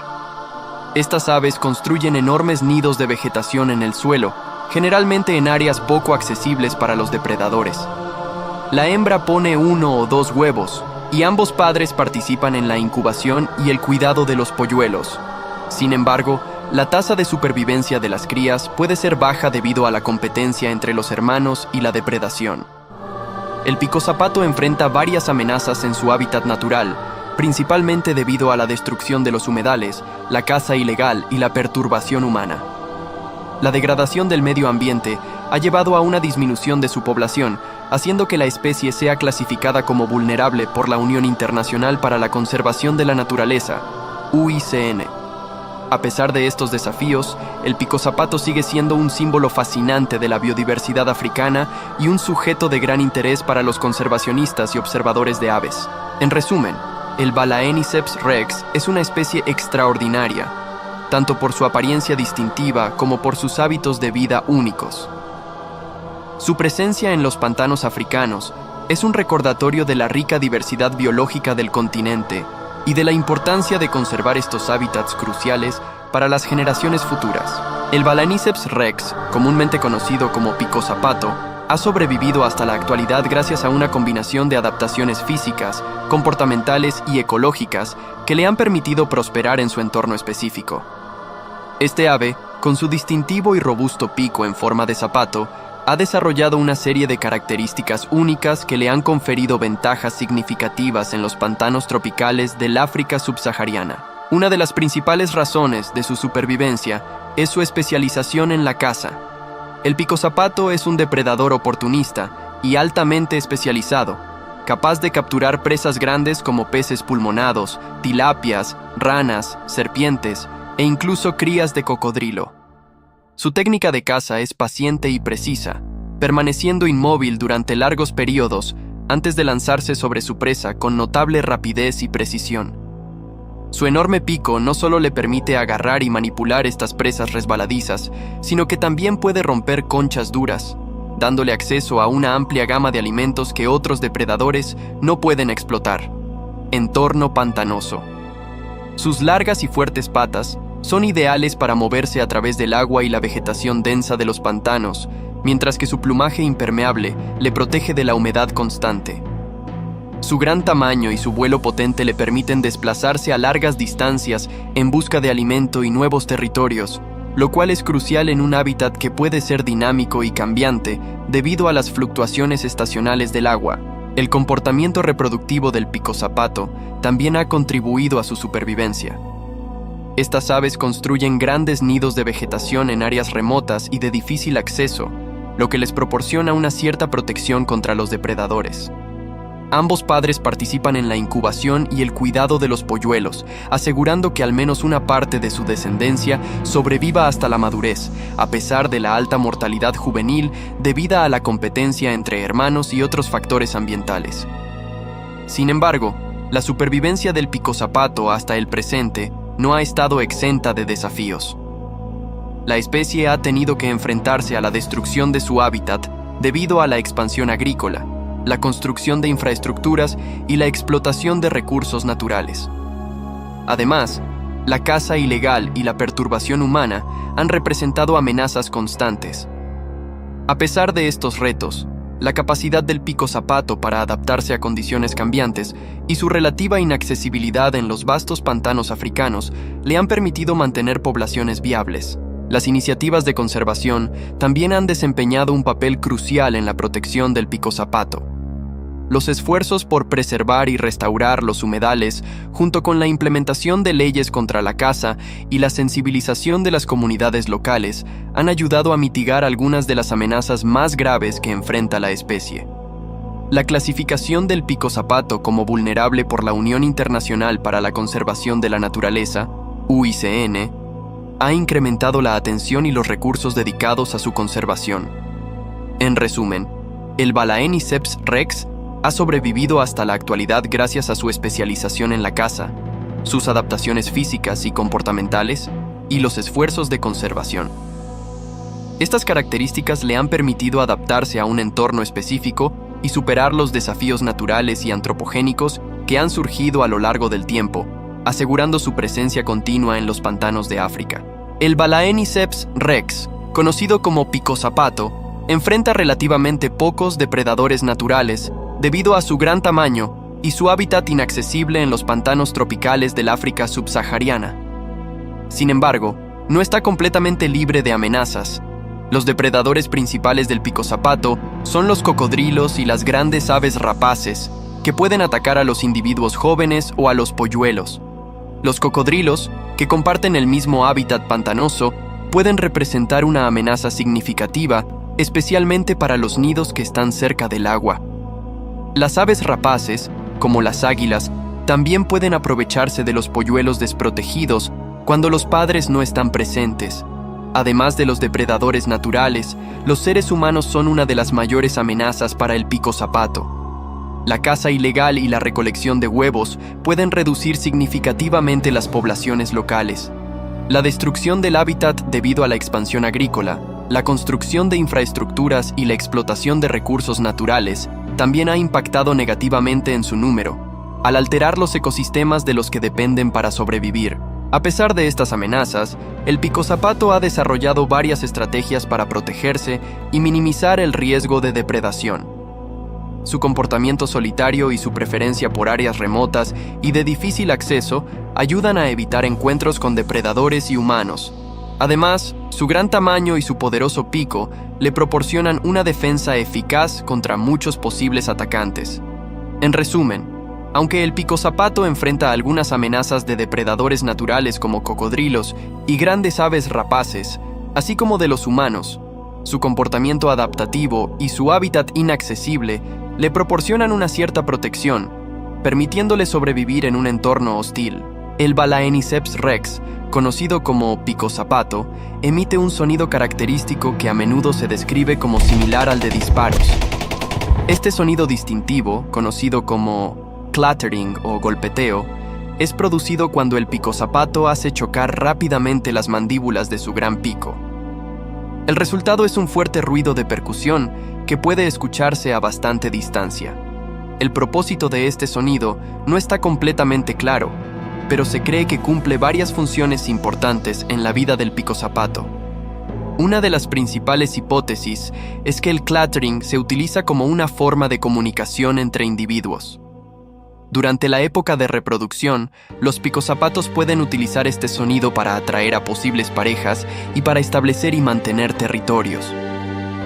Estas aves construyen enormes nidos de vegetación en el suelo, generalmente en áreas poco accesibles para los depredadores. La hembra pone 1 o 2 huevos, y ambos padres participan en la incubación y el cuidado de los polluelos. Sin embargo, la tasa de supervivencia de las crías puede ser baja debido a la competencia entre los hermanos y la depredación. El picozapato enfrenta varias amenazas en su hábitat natural, principalmente debido a la destrucción de los humedales, la caza ilegal y la perturbación humana. La degradación del medio ambiente ha llevado a una disminución de su población, haciendo que la especie sea clasificada como vulnerable por la Unión Internacional para la Conservación de la Naturaleza, UICN. A pesar de estos desafíos, el picozapato sigue siendo un símbolo fascinante de la biodiversidad africana y un sujeto de gran interés para los conservacionistas y observadores de aves. En resumen, el Balaeniceps rex es una especie extraordinaria, tanto por su apariencia distintiva como por sus hábitos de vida únicos. Su presencia en los pantanos africanos es un recordatorio de la rica diversidad biológica del continente y de la importancia de conservar estos hábitats cruciales para las generaciones futuras. El Balaeniceps rex, comúnmente conocido como picozapato, ha sobrevivido hasta la actualidad gracias a una combinación de adaptaciones físicas, comportamentales y ecológicas que le han permitido prosperar en su entorno específico. Este ave, con su distintivo y robusto pico en forma de zapato, ha desarrollado una serie de características únicas que le han conferido ventajas significativas en los pantanos tropicales del África subsahariana. Una de las principales razones de su supervivencia es su especialización en la caza. El picozapato es un depredador oportunista y altamente especializado, capaz de capturar presas grandes como peces pulmonados, tilapias, ranas, serpientes e incluso crías de cocodrilo. Su técnica de caza es paciente y precisa, permaneciendo inmóvil durante largos periodos antes de lanzarse sobre su presa con notable rapidez y precisión. Su enorme pico no solo le permite agarrar y manipular estas presas resbaladizas, sino que también puede romper conchas duras, dándole acceso a una amplia gama de alimentos que otros depredadores no pueden explotar. Entorno pantanoso. Sus largas y fuertes patas son ideales para moverse a través del agua y la vegetación densa de los pantanos, mientras que su plumaje impermeable le protege de la humedad constante. Su gran tamaño y su vuelo potente le permiten desplazarse a largas distancias en busca de alimento y nuevos territorios, lo cual es crucial en un hábitat que puede ser dinámico y cambiante debido a las fluctuaciones estacionales del agua. El comportamiento reproductivo del picozapato también ha contribuido a su supervivencia. Estas aves construyen grandes nidos de vegetación en áreas remotas y de difícil acceso, lo que les proporciona una cierta protección contra los depredadores. Ambos padres participan en la incubación y el cuidado de los polluelos, asegurando que al menos una parte de su descendencia sobreviva hasta la madurez, a pesar de la alta mortalidad juvenil debida a la competencia entre hermanos y otros factores ambientales. Sin embargo, la supervivencia del picozapato hasta el presente no ha estado exenta de desafíos. La especie ha tenido que enfrentarse a la destrucción de su hábitat debido a la expansión agrícola, la construcción de infraestructuras y la explotación de recursos naturales. Además, la caza ilegal y la perturbación humana han representado amenazas constantes. A pesar de estos retos, la capacidad del picozapato para adaptarse a condiciones cambiantes y su relativa inaccesibilidad en los vastos pantanos africanos le han permitido mantener poblaciones viables. Las iniciativas de conservación también han desempeñado un papel crucial en la protección del picozapato. Los esfuerzos por preservar y restaurar los humedales, junto con la implementación de leyes contra la caza y la sensibilización de las comunidades locales, han ayudado a mitigar algunas de las amenazas más graves que enfrenta la especie. La clasificación del picozapato como vulnerable por la Unión Internacional para la Conservación de la Naturaleza, UICN, ha incrementado la atención y los recursos dedicados a su conservación. En resumen, el Balaeniceps rex ha sobrevivido hasta la actualidad gracias a su especialización en la caza, sus adaptaciones físicas y comportamentales y los esfuerzos de conservación. Estas características le han permitido adaptarse a un entorno específico y superar los desafíos naturales y antropogénicos que han surgido a lo largo del tiempo, asegurando su presencia continua en los pantanos de África. El Balaeniceps rex, conocido como picozapato, enfrenta relativamente pocos depredadores naturales debido a su gran tamaño y su hábitat inaccesible en los pantanos tropicales del África subsahariana. Sin embargo, no está completamente libre de amenazas. Los depredadores principales del picozapato son los cocodrilos y las grandes aves rapaces, que pueden atacar a los individuos jóvenes o a los polluelos. Los cocodrilos, que comparten el mismo hábitat pantanoso, pueden representar una amenaza significativa, especialmente para los nidos que están cerca del agua. Las aves rapaces, como las águilas, también pueden aprovecharse de los polluelos desprotegidos cuando los padres no están presentes. Además de los depredadores naturales, los seres humanos son una de las mayores amenazas para el picozapato. La caza ilegal y la recolección de huevos pueden reducir significativamente las poblaciones locales. La destrucción del hábitat debido a la expansión agrícola, la construcción de infraestructuras y la explotación de recursos naturales también ha impactado negativamente en su número, al alterar los ecosistemas de los que dependen para sobrevivir. A pesar de estas amenazas, el picozapato ha desarrollado varias estrategias para protegerse y minimizar el riesgo de depredación. Su comportamiento solitario y su preferencia por áreas remotas y de difícil acceso ayudan a evitar encuentros con depredadores y humanos. Además, su gran tamaño y su poderoso pico le proporcionan una defensa eficaz contra muchos posibles atacantes. En resumen, aunque el picozapato enfrenta algunas amenazas de depredadores naturales como cocodrilos y grandes aves rapaces, así como de los humanos, su comportamiento adaptativo y su hábitat inaccesible le proporcionan una cierta protección, permitiéndole sobrevivir en un entorno hostil. El Balaeniceps rex, conocido como picozapato, emite un sonido característico que a menudo se describe como similar al de disparos. Este sonido distintivo, conocido como clattering o golpeteo, es producido cuando el picozapato hace chocar rápidamente las mandíbulas de su gran pico. El resultado es un fuerte ruido de percusión que puede escucharse a bastante distancia. El propósito de este sonido no está completamente claro, pero se cree que cumple varias funciones importantes en la vida del picozapato. Una de las principales hipótesis es que el clattering se utiliza como una forma de comunicación entre individuos. Durante la época de reproducción, los picozapatos pueden utilizar este sonido para atraer a posibles parejas y para establecer y mantener territorios.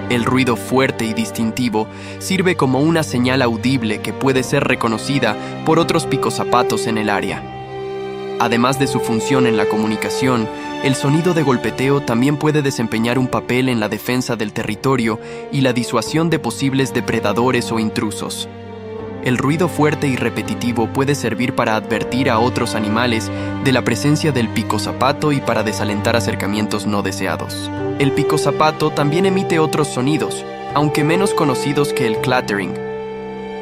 El ruido fuerte y distintivo sirve como una señal audible que puede ser reconocida por otros picozapatos en el área. Además de su función en la comunicación, el sonido de golpeteo también puede desempeñar un papel en la defensa del territorio y la disuasión de posibles depredadores o intrusos. El ruido fuerte y repetitivo puede servir para advertir a otros animales de la presencia del picozapato y para desalentar acercamientos no deseados. El picozapato también emite otros sonidos, aunque menos conocidos que el clattering.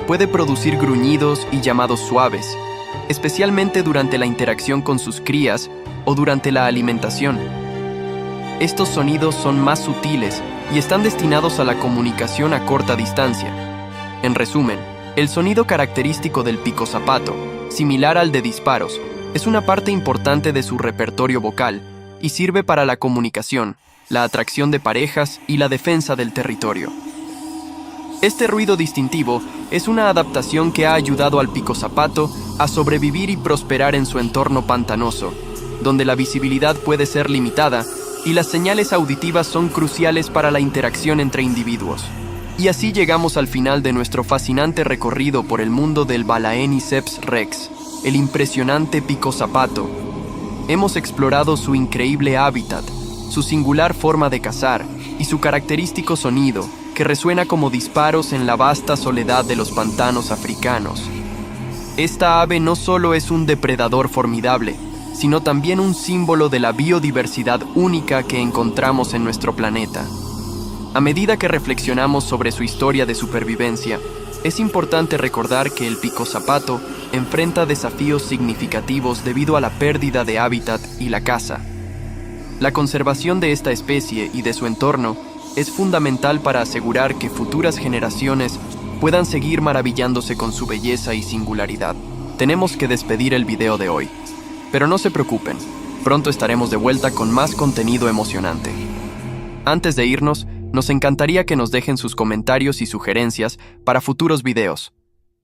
Puede producir gruñidos y llamados suaves, especialmente durante la interacción con sus crías o durante la alimentación. Estos sonidos son más sutiles y están destinados a la comunicación a corta distancia. En resumen, el sonido característico del picozapato, similar al de disparos, es una parte importante de su repertorio vocal y sirve para la comunicación, la atracción de parejas y la defensa del territorio. Este ruido distintivo es una adaptación que ha ayudado al picozapato a sobrevivir y prosperar en su entorno pantanoso, donde la visibilidad puede ser limitada y las señales auditivas son cruciales para la interacción entre individuos. Y así llegamos al final de nuestro fascinante recorrido por el mundo del Balaeniceps rex, el impresionante picozapato. Hemos explorado su increíble hábitat, su singular forma de cazar y su característico sonido, que resuena como disparos en la vasta soledad de los pantanos africanos. Esta ave no solo es un depredador formidable, sino también un símbolo de la biodiversidad única que encontramos en nuestro planeta. A medida que reflexionamos sobre su historia de supervivencia, es importante recordar que el picozapato enfrenta desafíos significativos debido a la pérdida de hábitat y la caza. La conservación de esta especie y de su entorno es fundamental para asegurar que futuras generaciones puedan seguir maravillándose con su belleza y singularidad. Tenemos que despedir el video de hoy, pero no se preocupen, pronto estaremos de vuelta con más contenido emocionante. Antes de irnos, nos encantaría que nos dejen sus comentarios y sugerencias para futuros videos.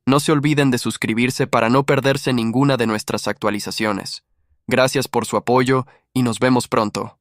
No se olviden de suscribirse para no perderse ninguna de nuestras actualizaciones. Gracias por su apoyo y nos vemos pronto.